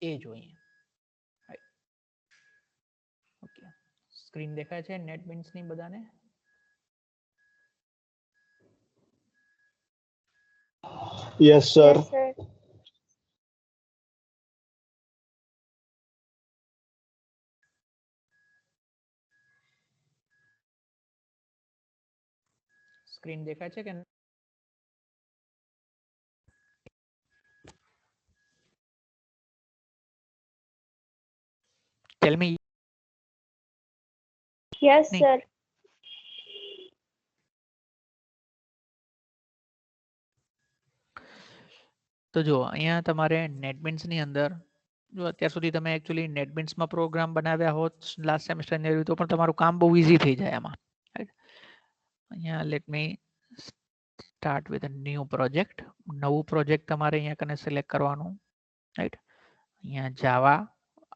એ જોઈએ. ઓકે, સ્ક્રીન દેખાય છે NetBeans ની બધાને? Yes, sir. Yes, sir. Screen દેખાય છે કે tell me? Yes, નહીં. sir. તો જો અહીંયા તમારે NetBeans ની અંદર જો અત્યાર સુધી તમે એકચ્યુઅલી NetBeans માં પ્રોગ્રામ બનાવ્યા હોત લાસ્ટ સેમેસ્ટર ની તો પણ તમારું કામ બહુ ઈઝી થઈ જાય આમાં. રાઈટ, અહીંયા let me start with a new project. નવું પ્રોજેક્ટ તમારે અહીંયા કને સિલેક્ટ કરવાનું. રાઈટ, અહીંયા જાવા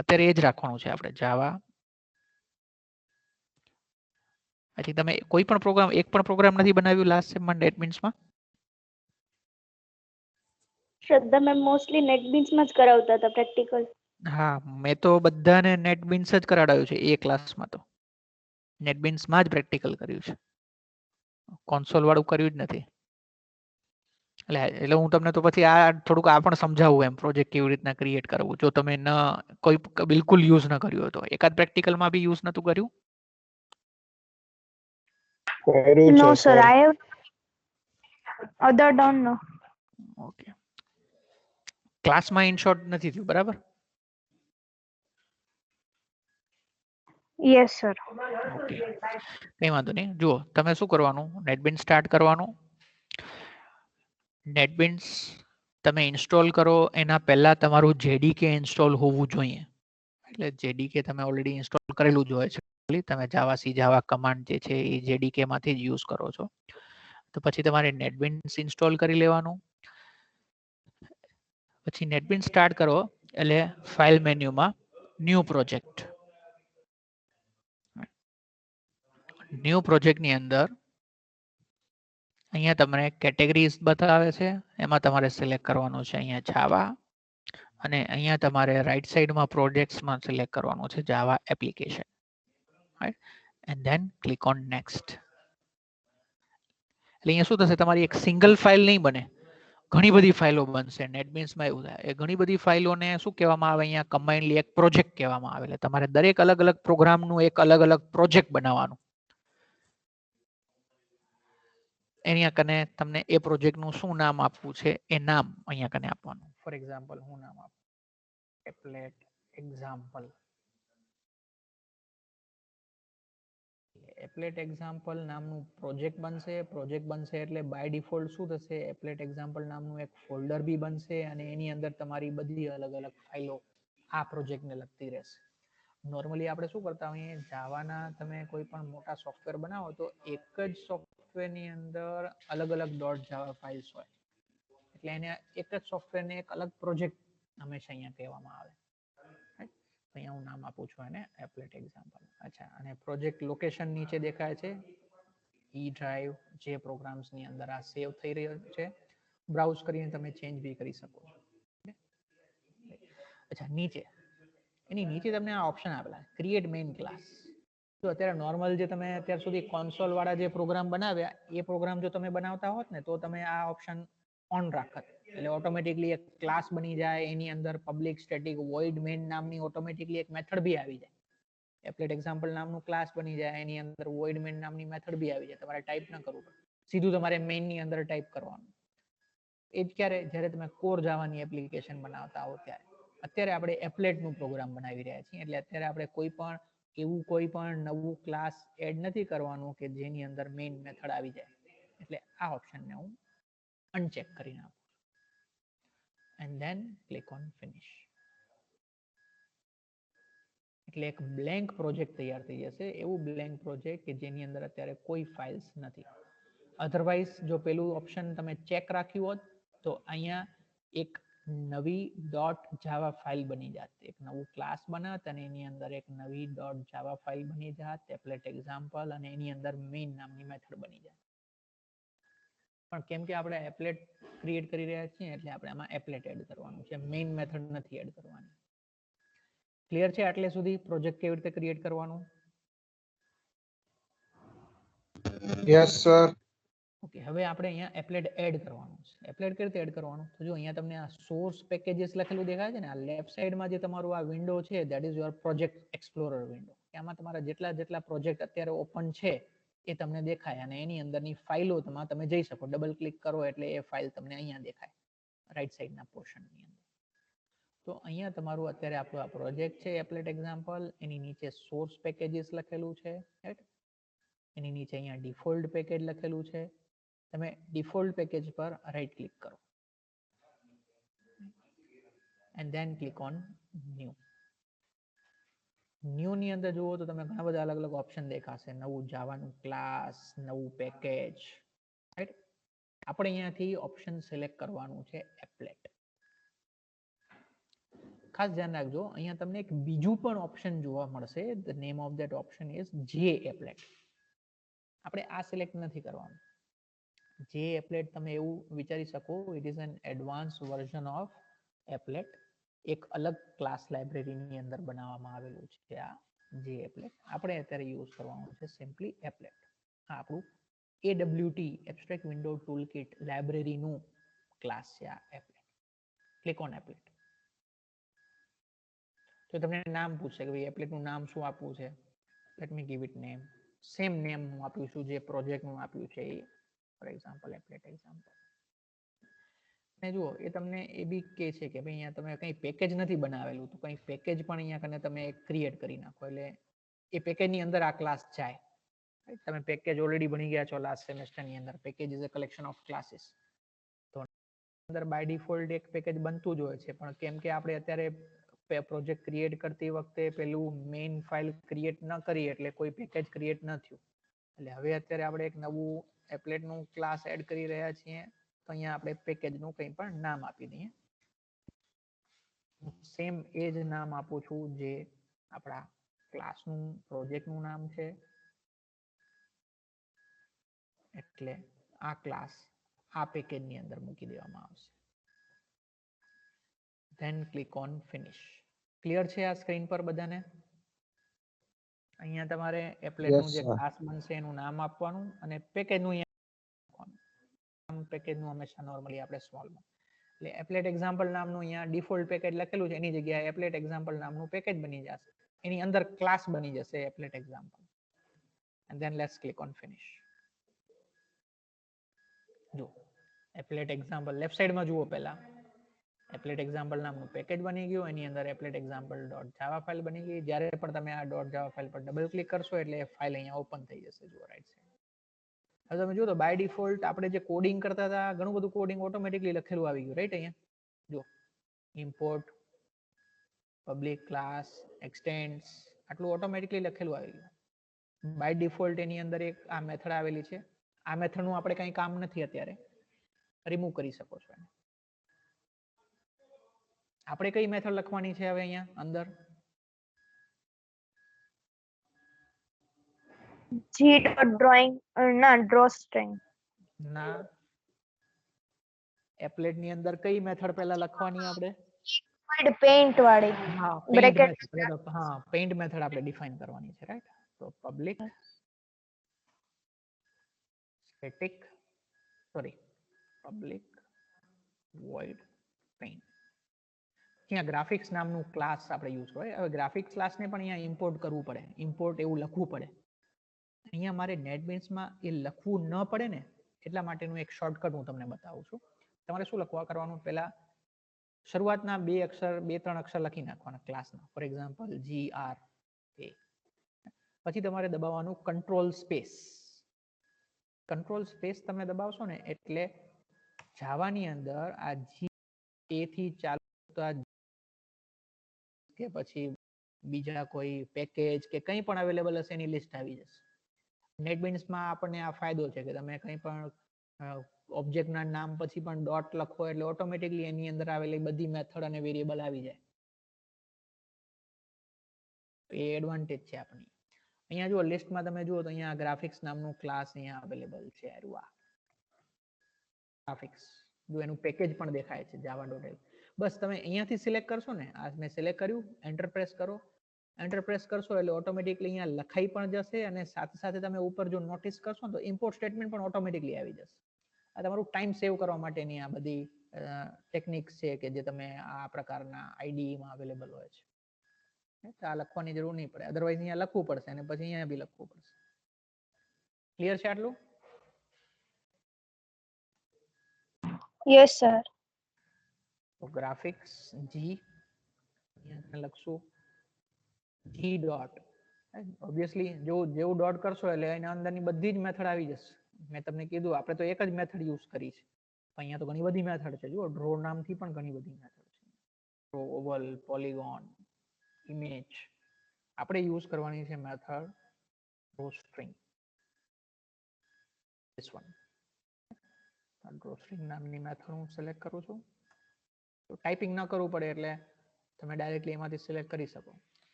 અત્યારે એ જ રાખવાનું છે આપણે જાવા. પછી તમે કોઈ પણ પ્રોગ્રામ એક પણ પ્રોગ્રામ નથી બનાવ્યું લાસ્ટ સેમમાં NetBeansમાં? શ્રદ્ધા મેમ મોસ્ટલી નેટબીન્સ માં જ કરાવતા હતા પ્રેક્ટિકલ. હા, મેં તો બધાને NetBeans જ કરાવડાવ્યું છે એ ક્લાસમાં. તો NetBeansમાં જ પ્રેક્ટિકલ કર્યું છે, કોન્સોલ વાળું કર્યું જ નથી. એટલે હું તમને તો પછી આ થોડુંક આ પણ સમજાવું એમ પ્રોજેક્ટ કેવી રીતના ક્રિએટ કરવું જો તમે ન કોઈ બિલકુલ યુઝ ન કર્યું હોય તો. એકાદ પ્રેક્ટિકલમાં બી યુઝ નતું કર્યું? કર્યું No, છે sir. Sir. I have other don't know. Okay, ક્લાસમાં ઇનશોર્ટ નથી થયું બરાબર? Yes, sir. ઓકે, કઈ વાંધો નહીં. જુઓ તમે શું કરવાનું, NetBeans સ્ટાર્ટ કરવાનું. NetBeans તમે ઇન્સ્ટોલ કરો એના પહેલા તમારું JDK ઇન્સ્ટોલ હોવું જોઈએ. એટલે JDK તમે ઓલરેડી ઇન્સ્ટોલ કરેલું જ હોય છે. તમે જાવા સી જાવા કમાન્ડ જે છે એ JDK માંથી જ યુઝ કરો છો. તો પછી તમારે NetBeans ઇન્સ્ટોલ કરી લેવાનું. પછી NetBeans સ્ટાર્ટ કરો એટલે ફાઇલ મેન્યુમાં ન્યૂ પ્રોજેક્ટ. ન્યૂ પ્રોજેક્ટની અંદર અહીંયા તમને કેટેગરીઝ બતાવે છે, એમાં તમારે સિલેક્ટ કરવાનું છે અહીંયા જાવા, અને અહીંયા તમારે રાઈટ સાઈડમાં પ્રોજેક્ટ્સમાં સિલેક્ટ કરવાનું છે Java application. Right, and then click on next. એટલે અહીંયા શું થશે, તમારી એક સિંગલ ફાઇલ નહીં બને, ઘણી બધી ફાઇલો બનશે. NetBeansમાં એવું થાય, એ ઘણી બધી ફાઇલોને શું કહેવામાં આવે, અહીંયા કમ્બાઇન્ડલી એક પ્રોજેક્ટ કહેવામાં આવે. એટલે તમારે દરેક અલગ અલગ પ્રોગ્રામનું એક અલગ અલગ પ્રોજેક્ટ બનાવવાનું. અહીંયા કને તમને એ પ્રોજેક્ટનું શું નામ આપવું છે એ નામ અહીંયા કને આપવાનું. ફોર એક્ઝામ્પલ હું નામ આપું એપ્લેટ એક્ઝામ્પલ. એપ્લેટ એક્ઝામ્પલ નામનું પ્રોજેક્ટ બનશે. પ્રોજેક્ટ બનશે એટલે બાય ડિફોલ્ટ શું થશે, એપ્લેટ એક્ઝામ્પલ નામનું એક ફોલ્ડર બી બનશે અને એની અંદર તમારી બધી અલગ અલગ ફાઇલો આ પ્રોજેક્ટને લગતી રહેશે. નોર્મલી આપણે શું કરતા હોઈએ, જાવાના તમે કોઈ પણ મોટા સોફ્ટવેર બનાવો તો એક જ સોફ્ટવેરની અંદર અલગ અલગ .java ફાઇલ્સ હોય, એટલે એને એક જ સોફ્ટવેરને એક અલગ પ્રોજેક્ટ હંમેશા અહીંયા કહેવામાં આવે. અહીંયા હું નામ આપું છું એને એપ્લેટ એક્ઝામ્પલ. અચ્છા, અને પ્રોજેક્ટ લોકેશન નીચે દેખાય છે ઈ ડ્રાઈવ, જે પ્રોગ્રામ્સની અંદર આ સેવ થઈ રહ્યો છે. બ્રાઉઝ કરીને તમે ચેન્જ બી કરી શકો છો. અચ્છા, નીચે એની નીચે તમને આ ઓપ્શન આપેલા ક્રિએટ મેઇન ક્લાસ. તો અત્યારે નોર્મલ જે તમે અત્યાર સુધી કોન્સોલ વાળા જે પ્રોગ્રામ બનાવ્યા એ પ્રોગ્રામ જો તમે બનાવતા હોત ને તો તમે આ ઓપ્શન ઓન રાખત, એટલે ઓટોમેટિકલી એક ક્લાસ બની જાય, એની અંદર પબ્લિક સ્ટેટિક વોઇડ મેઇન નામની ઓટોમેટિકલી એક મેથડ બી આવી જાય. એપ્લેટ એક્ઝામ્પલ નામનું ક્લાસ બની જાય, એની અંદર વોઇડ મેઇન નામની મેથડ બી આવી જાય. તમારે ટાઈપ ન કરવું પડે, સીધું તમારે મેઇન ની અંદર ટાઈપ કરવાનું. એ જ ક્યારે, જ્યારે તમે કોર જાવાની એપ્લિકેશન બનાવતા હો ત્યારે. અત્યારે આપણે એપ્લેટ નું પ્રોગ્રામ બનાવી રહ્યા છીએ, એટલે અત્યારે આપણે કોઈ પણ નવું ક્લાસ એડ નથી કરવાનું કે જેની અંદર મેઇન મેથડ આવી જાય. એટલે આ ઓપ્શનને હું અનચેક કરી નાખું and then click on finish. એટલે એક બ્લેન્ક પ્રોજેક્ટ તૈયાર થઈ જશે, એવું બ્લેન્ક પ્રોજેક્ટ કે જેની અંદર અત્યારે કોઈ ફાઇલ્સ નથી. અધરવાઇઝ જો પેલું ઓપ્શન તમે ચેક રાખ્યું હોત તો અહીંયા એક નવી ડોટ જાવા ફાઇલ બની જાત, એક નવું ક્લાસ બનાત અને એની અંદર એક નવી ડોટ જાવા ફાઇલ બની જાત, એપ્લેટ એક્ઝામ્પલ, અને એની અંદર મેઇન નામની મેથડ બની જાય. પણ કેમ કે આપણે એપ્લેટ ક્રિએટ કરી રહ્યા છીએ એટલે આપણે આમાં એપ્લેટ એડ કરવાનું છે, મેઇન મેથડ નથી એડ કરવાની. ક્લિયર છે આટલે સુધી પ્રોજેક્ટ કેવી રીતે ક્રિએટ કરવાનું? Yes, sir. ઓકે, હવે આપણે અહીંયા એપ્લેટ એડ કરવાનું છે. એપ્લેટ કેવી રીતે એડ કરવાનું? તો જો અહીંયા તમને આ સોર્સ પેકેજીસ લખેલું દેખાય છે ને, આ લેફ્ટ સાઈડમાં જે તમારું આ વિન્ડો છે that is your project explorer window. એમાં તમારા જેટલા પ્રોજેક્ટ અત્યારે ઓપન છે એ તમને દેખાય અને એની અંદરની ફાઇલોમાં તમે જઈ શકો. ડબલ ક્લિક કરો એટલે એ ફાઇલ તમને અહીંયા દેખાય રાઈટ સાઈડના પોર્શનની અંદર. તો અહીંયા તમારું અત્યારે આપણો આ પ્રોજેક્ટ છે એપ્લેટ એક્ઝામ્પલ, એની નીચે સોર્સ પેકેજીસ લખેલું છે, રાઈટ? એની નીચે અહીંયા ડિફોલ્ટ પેકેજ લખેલું છે. તમે ડિફોલ્ટ પેકેજ પર રાઈટ ક્લિક કરો and then click on new. New ની અંદર જુઓ તો તમે ઘણા બધા અલગ અલગ ઓપ્શન દેખાશે. નવું જાવાનું ક્લાસ, નવું પેકેજ, રાઈટ? આપણે અહીંયાથી ઓપ્શન સિલેક્ટ કરવાનું છે એપ્લેટ. ખાસ ધ્યાન રાખજો, અહીંયા તમને એક બીજું પણ ઓપ્શન જોવા મળશે. The name of that option is જે એપ્લેટ. આપણે આ સિલેક્ટ નથી કરવાનું. જે એપ્લેટ તમે એવું વિચારી શકો, it is an advance version of applet. એક અલગ ક્લાસ લાઇબ્રેરીની અંદર બનાવવામાં આવેલું છે આ જે એપ્લેટ. આપણે અત્યારે યુઝ કરવાનું છે સિમ્પલી એપ્લેટ. આ આપણું AWT એબ્સ્ટ્રેક્ટ વિન્ડો ટૂલકિટ લાઇબ્રેરીનું ક્લાસ છે આ એપ્લેટ. Click on applet. તો તમને નામ પૂછશે કે ભાઈ એપ્લેટનું નામ શું આપવું છે. Let me give it name. Same name હું આપ્યું છું જે પ્રોજેક્ટનું આપ્યું છે એ, ફોર એક્ઝામ્પલ એપ્લેટ એક્ઝામ્પલ. અને જુઓ એ તમને એ બી કહે છે કે ભાઈ અહીંયા તમે કંઈ પેકેજ નથી બનાવેલું, તો કંઈ પેકેજ પણ અહીંયા કને તમે ક્રિએટ કરી નાખો એટલે એ પેકેજની અંદર આ ક્લાસ જાય. તમે પેકેજ ઓલરેડી બની ગયા છો લાસ્ટ સેમેસ્ટરની અંદર. Package is a collection of classes. તો અંદર બાય ડિફોલ્ટ એક પેકેજ બનતું જ હોય છે, પણ કેમ કે આપણે અત્યારે પ્રોજેક્ટ ક્રિએટ કરતી વખતે પેલું મેઇન ફાઇલ ક્રિએટ ન કરી એટલે કોઈ પેકેજ ક્રિએટ ન થયું. એટલે હવે અત્યારે આપણે એક નવું એપ્લેટનું ક્લાસ એડ કરી રહ્યા છીએ, તો અહીંયા આપણે પેકેજનું કંઈ પણ નામ આપી દઈએ. સેમ એ જ નામ આપું છું જે આપણા ક્લાસનું પ્રોજેક્ટનું નામ છે. એટલે આ ક્લાસ આ પેકેજની અંદર મૂકી દેવામાં આવશે. Then click on finish. Clear છે આ સ્ક્રીન પર બધાને? અહીંયા તમારે એપ્લેટનું જે ક્લાસ બનશે એનું નામ આપવાનું અને પેકેજનું અહીંયા પેકેજનું હંમેશા નોર્મલી આપણે સ્મોલમાં. એટલે એપ્લેટ એક્ઝામ્પલ નામનું અહીંયા ડિફોલ્ટ પેકેજ લખેલું છે, એની જગ્યાએ એપ્લેટ એક્ઝામ્પલ નામનું પેકેજ બની જશે. એની અંદર ક્લાસ બની જશે applet example. And then let's click on finish. જો એપ્લેટ એક્ઝામ્પલ લેફ્ટ સાઈડમાં જુઓ, પહેલા એપ્લેટ એક્ઝામ્પલ નામનું પેકેજ બની ગયું, એની અંદર એપ્લેટ એક્ઝામ્પલ ડોટ જાવા ફાઇલ બની ગઈ. જ્યારે પણ તમે આ ડોટ જાવા ફાઇલ પર ડબલ ક્લિક કરશો એટલે એ ફાઇલ અહીંયા ઓપન થઈ જશે. જુઓ રાઈટ સાઈડ. હવે તમે જુઓ તો બાય ડિફોલ્ટ આપણે જે કોડિંગ કરતા હતા ઘણું બધું કોડિંગ ઓટોમેટિકલી લખેલું આવી ગયું રાઈટ. અહીંયા જો ઇમ્પોર્ટ પબ્લિક ક્લાસ એક્સટેન્ડ્સ આટલું ઓટોમેટિકલી લખેલું આવી ગયું. બાય ડિફોલ્ટ એની અંદર એક આ મેથડ આવેલી છે. આ મેથડનું આપણે કંઈ કામ નથી અત્યારે, રિમૂવ કરી શકો છો. આપણે કઈ મેથડ લખવાની છે હવે અહીંયા અંદર? g.drawing ના drawstring ના, એપ્લેટ ની અંદર કઈ મેથડ પહેલા લખવાની આપણે? પેઇન્ટ વાળી હા, બ્રેકેટ પેઇન્ટ મેથડ આપણે ડિફાઇન કરવાની છે રાઈટ. તો public static public void main. અહીંયા ગ્રાફિક્સ નામનું ક્લાસ આપણે યુઝ કરીએ. હવે ગ્રાફિક્સ ક્લાસને પણ અહીંયા ઇમ્પોર્ટ કરવું પડે, ઇમ્પોર્ટ એવું લખવું પડે. અહીંયા મારે નેટબીન્સમાં એ લખવું ન પડે ને એટલા માટેનું એક શોર્ટકટ હું તમને બતાવું છું. તમારે શું લખવા કરવાનું, પહેલા શરૂઆતના 2-3 અક્ષર લખી નાખવાના ક્લાસના. For example GR A. પછી તમારે દબાવવાનું કંટ્રોલ સ્પેસ. કંટ્રોલ સ્પેસ તમે દબાવશો ને એટલે જાવાની અંદર આ G A થી ચાલુ કે પછી બીજા કોઈ પેકેજ કે કંઈ પણ અવેલેબલ હશે એની લિસ્ટ આવી જશે. નેટબીન્સમાં આપણને આ ફાયદો છે કે તમે કંઈ પણ ઓબ્જેક્ટના નામ પછી પણ ડોટ લખો એટલે ઓટોમેટિકલી એની અંદર આવેલી બધી મેથડ અને વેરિયેબલ આવી જાય. એ એડવાન્ટેજ છે આપણી. અહીંયા જો લિસ્ટમાં તમે જુઓ તો અહીંયા ગ્રાફિક્સ નામનું ક્લાસ અહીંયા અવેલેબલ છે. ગ્રાફિક્સ જો એનું પેકેજ પણ દેખાય છે java.l. બસ તમે અહીંયાથી સિલેક્ટ કરશો ને, આ મેં સિલેક્ટ કર્યું, એન્ટર પ્રેસ કરો. એન્ટર પ્રેસ કરશો એટલે ઓટોમેટિકલી અહીંયા લખાઈ પણ જશે અને સાથે સાથે તમે ઉપર જો નોટિસ કરશો તો ઇમ્પોર્ટ સ્ટેટમેન્ટ પણ ઓટોમેટિકલી આવી જશે. આ તમારું ટાઈમ સેવ કરવા માટેની આ બધી ટેકનિક્સ છે કે જે તમે આ પ્રકારના આઈડીમાં અવેલેબલ હોય છે. આ લખવાની જરૂર નહીં પડે, અધરવાઇઝ અહીંયા લખવું પડશે અને પછી અહીંયા બી લખવું પડશે. ક્લિયર છે આટલું? Yes sir. તો ગ્રાફિક્સ જી અહીંયા લખશું જી ડોટ. ઓબ્વિયસલી જેવું ડોટ કરશો એટલે એના અંદરની બધી જ મેથડ આવી જશે. મેં તમને કીધું આપણે તો એક જ મેથડ યુઝ કરી છે, અહીંયા તો ઘણી બધી મેથડ છે. જુઓ ડ્રો નામથી પણ ઘણી બધી મેથડ છે. Draw, Oval, polygon, image. આપણે યુઝ કરવાની છે method draw string. This one draw string નામની મેથડ હું સિલેક્ટ કરું છું. તો ટાઈપિંગ ન કરવું પડે એટલે તમે ડાયરેક્ટલી એમાંથી સિલેક્ટ કરી શકો.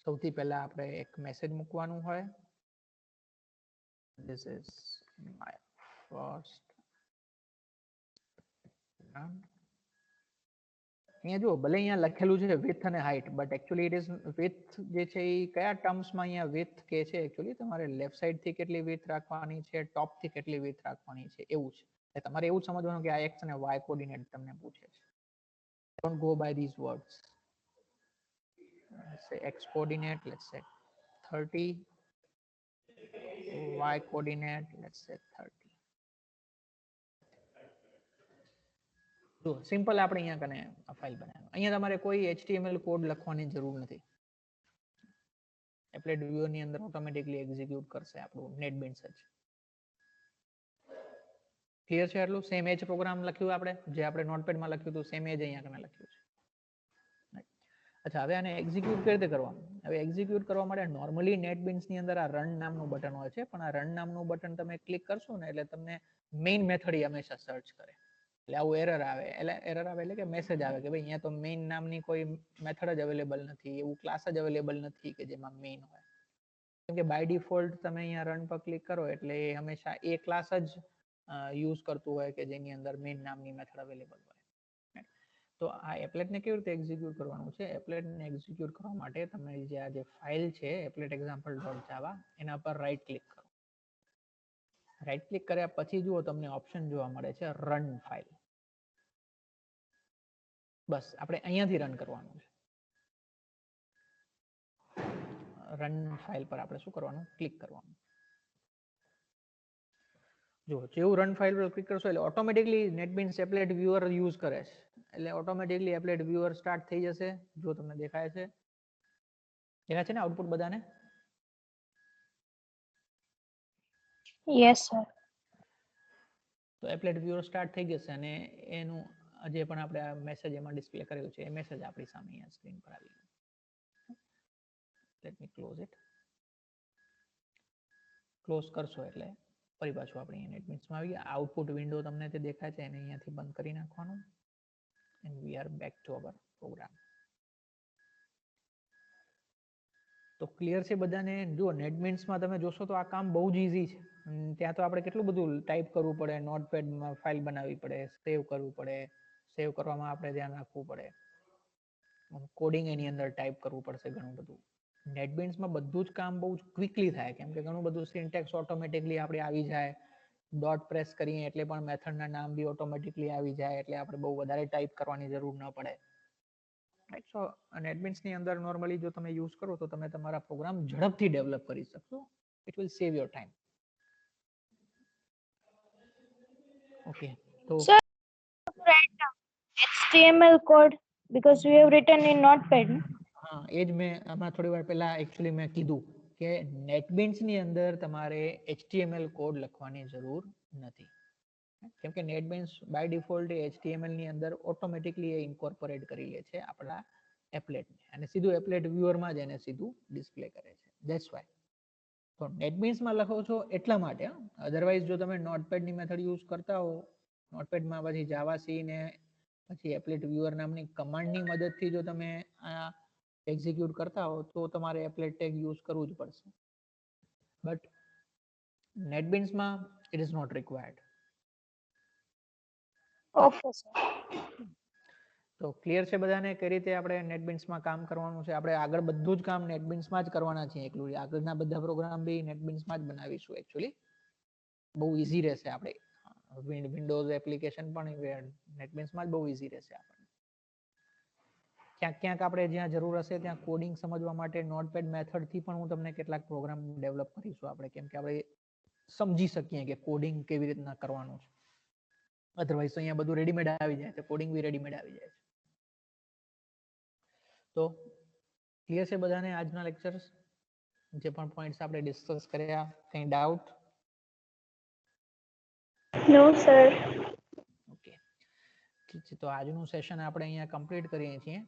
સૌથી પહેલા આપણે એક મેસેજ મૂકવાનું હોય. This is my first run. અહીંયા જુઓ ભલે અહીંયા લખેલું છે width અને height, but actually it is width જે છે એ કયા ટર્મ્સમાં અહીંયા width કે છે એકચ્યુઅલી તમારે લેફ્ટ સાઈડ થી કેટલી width રાખવાની છે, ટોપ થી કેટલી width રાખવાની છે એવું છે. એટલે તમારે એવું સમજવાનું કે આ x અને y કોઓર્ડિનેટ તમને પૂછે છે. Don't go by these words. Let's say x coordinate, let's say 30, y coordinate, let's say 30. તો સિમ્પલ આપણે અહીંયા કને આ ફાઇલ બનાવવાનું. અહીંયા તમારે કોઈ HTML કોડ લખવાની જરૂર નથી. એપ્લેટ વ્યૂઅર ની અંદર ઓટોમેટિકલી એક્ઝિક્યુટ કરશે આપણું નેટબીન્સ જ. ક્લિયર છે આટલું? સેમ એજ પ્રોગ્રામ લખ્યું આપણે જે આપણે નોટપેડમાં લખ્યું હતું સેમ એજ અહીંયા કને લખ્યું છે. અચ્છા, હવે આને એક્ઝિક્યુટ કઈ રીતે કરવાનું? હવે એક્ઝિક્યુટ કરવા માટે નોર્મલી નેટબીન્સ ની અંદર આ રન નામનું બટન હોય છે, પણ આ રન નામનું બટન તમે ક્લિક કરશો ને એટલે તમને મેઇન મેથડ હંમેશા સર્ચ કરે. એટલે આવું એરર આવે. એટલે કે મેસેજ આવે કે ભાઈ અહીંયા તો મેઇન નામની કોઈ મેથડ જ અવેલેબલ નથી, એવું ક્લાસ જ અવેલેબલ નથી કે જેમાં મેઇન હોય. કેમ કે બાય ડિફોલ્ટ તમે અહીંયા રન પર ક્લિક કરો એટલે એ હંમેશા એ ક્લાસ જ યુઝ કરતું હોય કે જેની અંદર મેઇન નામની મેથડ અવેલેબલ હોય. તો આ એપ્લેટને કેવી રીતે એક્ઝિક્યુટ કરવાનું છે? એપ્લેટને એક્ઝિક્યુટ કરવા માટે તમે જે ફાઇલ છે એપ્લેટ example.java એના પર રાઈટ ક્લિક કરો. રાઈટ ક્લિક કર્યા પછી જુઓ તમને ઓપ્શન જોવા મળે છે રન ફાઇલ. બસ આપણે અહીંયાથી રન કરવાનું છે. રન ફાઇલ પર આપણે શું કરવાનું? ક્લિક કરવાનું. જો જેવું રન ફાઇલ પર ક્લિક કરશો એટલે automatically NetBeans applet viewer use કરે છે. એટલે ઓટોમેટિકલી એપ્લેટ વ્યુઅર સ્ટાર્ટ થઈ જશે. જો તમને દેખાય છે ને આઉટપુટ બધાને? Yes sir. તો એપ્લેટ વ્યુઅર સ્ટાર્ટ થઈ જશે અને એનું જે પણ આપણે આ મેસેજ એમાં ડિસ્પ્લે કરેલું છે એ મેસેજ આપણી સામે અહીંયા સ્ક્રીન પર આવી ગયું. Let me close it. Close કરશો એટલે ફરી પાછું આપણે અહીંયા નેટબીન્સમાં આવી ગયા. આઉટપુટ વિન્ડો તમને જે દેખાય છે એને અહીંયાથી બંધ કરી નાખવાનું. and we are back to our program. તો ક્લિયર છે બધાને? જો નેટબીન્સમાં તમે જોશો તો આ કામ બહુ જ ઈઝી છે. ત્યાં તો આપણે કેટલું બધું ટાઈપ કરવું પડે, નોટપેડમાં ફાઇલ બનાવવી પડે, સેવ કરવું પડે, સેવ કરવામાં આપણે ધ્યાન રાખવું પડે, કોડિંગ એની અંદર ટાઈપ કરવું પડશે ઘણું બધું. નેટબીન્સમાં બધું જ કામ બહુ ક્વિકલી થાય, કેમ કે ઘણું બધું સિન્ટેક્સ ઓટોમેટિકલી આપણે આવી જાય, ડોટ પ્રેસ કરીએ એટલે પણ મેથડના નામ બી ઓટોમેટિકલી આવી જાય, એટલે આપણે બહુ વધારે ટાઈપ કરવાની જરૂર ન પડે. રાઈટ. સો નેટબીન્સની અંદર નોર્મલી જો તમે યુઝ કરો તો તમે તમારા પ્રોગ્રામ ઝડપથી ડેવલપ કરી શકશો. It will save your time. Okay, તો Sir, HTML code because we have written in Notepad. હા, એ જ મેં હમણાં થોડી વાર પહેલા એકચ્યુઅલી મેં કીધું કે નેટબીન્સની અંદર તમારે HTML કોડ લખવાની જરૂર નથી, કેમ કે નેટબીન્સ બાય ડિફોલ્ટ HTML ની અંદર ઓટોમેટિકલી એ ઇન્કોર્પોરેટ કરી લે છે આપણા એપ્લેટને, અને સીધું એપ્લેટ વ્યુઅરમાં જ એને સીધું ડિસ્પ્લે કરે છે. That's why. તો નેટબીન્સમાં લખો છો એટલા માટે. અધરવાઇઝ જો તમે નોટપેડની મેથડ યુઝ કરતા હો, નોટપેડમાં પછી જાવા સી ને પછી એપ્લેટ વ્યુઅર નામની કમાન્ડની મદદથી જો તમે આ એક્ઝિક્યુટ કરતા હો તો તમારે એપ્લેટ ટેગ યુઝ કરવું જ પડશે. બટ નેટબીન્સમાં it is not required. Okay, sir. તો ક્લિયર છે બધાને કઈ રીતે આપણે નેટબીન્સમાં કામ કરવાનું છે? આપણે આગળ બધું જ કામ નેટબીન્સમાં જ કરવાના છીએ. એકલું આગળના બધા પ્રોગ્રામ બી નેટબીન્સમાં જ બનાવીશું. એકચ્યુઅલી બહુ ઈઝી રહેશે. આપણે વિન્ડોઝ એપ્લિકેશન પણ નેટબીન્સમાં જ બહુ ઈઝી રહેશે. આપણને ક્યાંક ક્યાંક આપણે જ્યાં જરૂર હશે ત્યાં કોડિંગ સમજવા માટે નોટપેડ મેથડથી પણ હું તમને કેટલાક પ્રોગ્રામ ડેવલપ કરીશું આપણે, કેમ કે આપણે સમજી શકીએ કે કોડિંગ કેવી રીતના કરવાનું છે. અધરવાઇઝ તો અહીંયા બધું રેડીમેડ આવી જાય છે, કોડિંગ બી રેડીમેડ આવી જાય છે. તો ક્લિયર છે બધાને આજના લેક્ચર્સ, જે પણ પોઈન્ટ્સ આપણે ડિસ્કસ કર્યા? કંઈ ડાઉટ? No, sir. ઓકે, ઠીક છે. તો આજનું સેશન આપણે અહીંયા કમ્પ્લીટ કરીએ છીએ.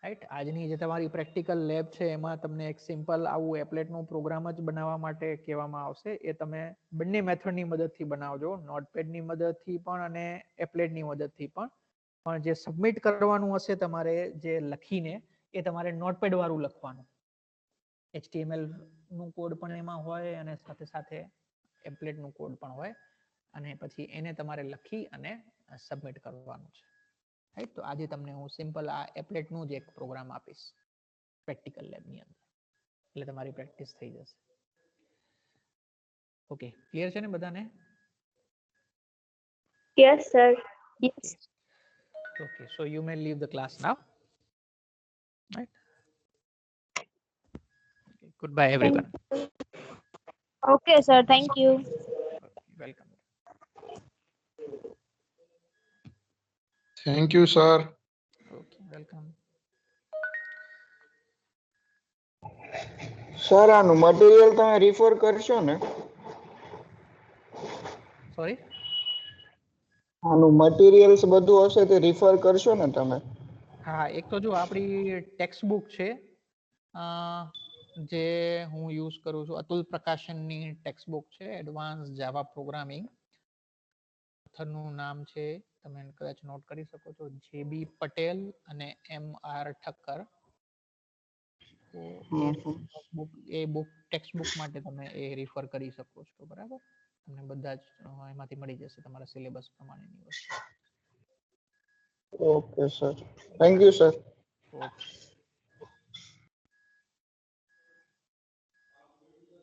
રાઈટ. આજની જે તમારી પ્રેક્ટિકલ લેબ છે એમાં તમને એક સિમ્પલ આવું એપ્લેટનું પ્રોગ્રામ જ બનાવવા માટે કહેવામાં આવશે. એ તમે બંને મેથડની મદદથી બનાવજો, નોટપેડની મદદથી પણ અને એપ્લેટની મદદથી પણ. પણ જે સબમિટ કરવાનું હશે તમારે જે લખીને, એ તમારે નોટપેડ વાળું લખવાનું. HTML નું કોડ પણ એમાં હોય અને સાથે સાથે એપ્લેટ નું કોડ પણ હોય, અને પછી એને તમારે લખી અને સબમિટ કરવાનું છે. રાઈટ. તો આજે તમને હું સિમ્પલ આ એપ્લેટ નું જ એક પ્રોગ્રામ આપીશ પ્રેક્ટિકલ લેબની અંદર, એટલે તમારી પ્રેક્ટિસ થઈ જશે. ઓકે, ક્લિયર છે ને બધાને? Yes, sir. Yes. Okay, so you may leave the class now. Right. Okay, goodbye everyone. Okay, sir. Thank you. Okay, welcome. Thank you, sir. Okay, welcome. Sir આનું મટીરિયલ તમે રિફર કરશો ને? Sorry? આનું મટીરિયલ્સ બધું હશે તે રિફર કરશો ને તમે? હા, એક તો જો આપણી ટેક્સ્ટ બુક છે, જે હું યુઝ કરું છું, અતુલ પ્રકાશનની ટેક્સ્ટ બુક છે, એડવાન્સ જાવા પ્રોગ્રામિંગ. નું નામ છે, તમે કદાચ નોટ કરી શકો છો, JB પટેલ અને MR ઠક્કર. તો એ બુક ટેક્સ્ટ બુક માટે તમે એ રિફર કરી શકો છો. બરાબર, તમને બધા જ એમાંથી મળી જશે તમારા સિલેબસ પ્રમાણેની વસ્તુ. Okay sir, thank you sir. Okay.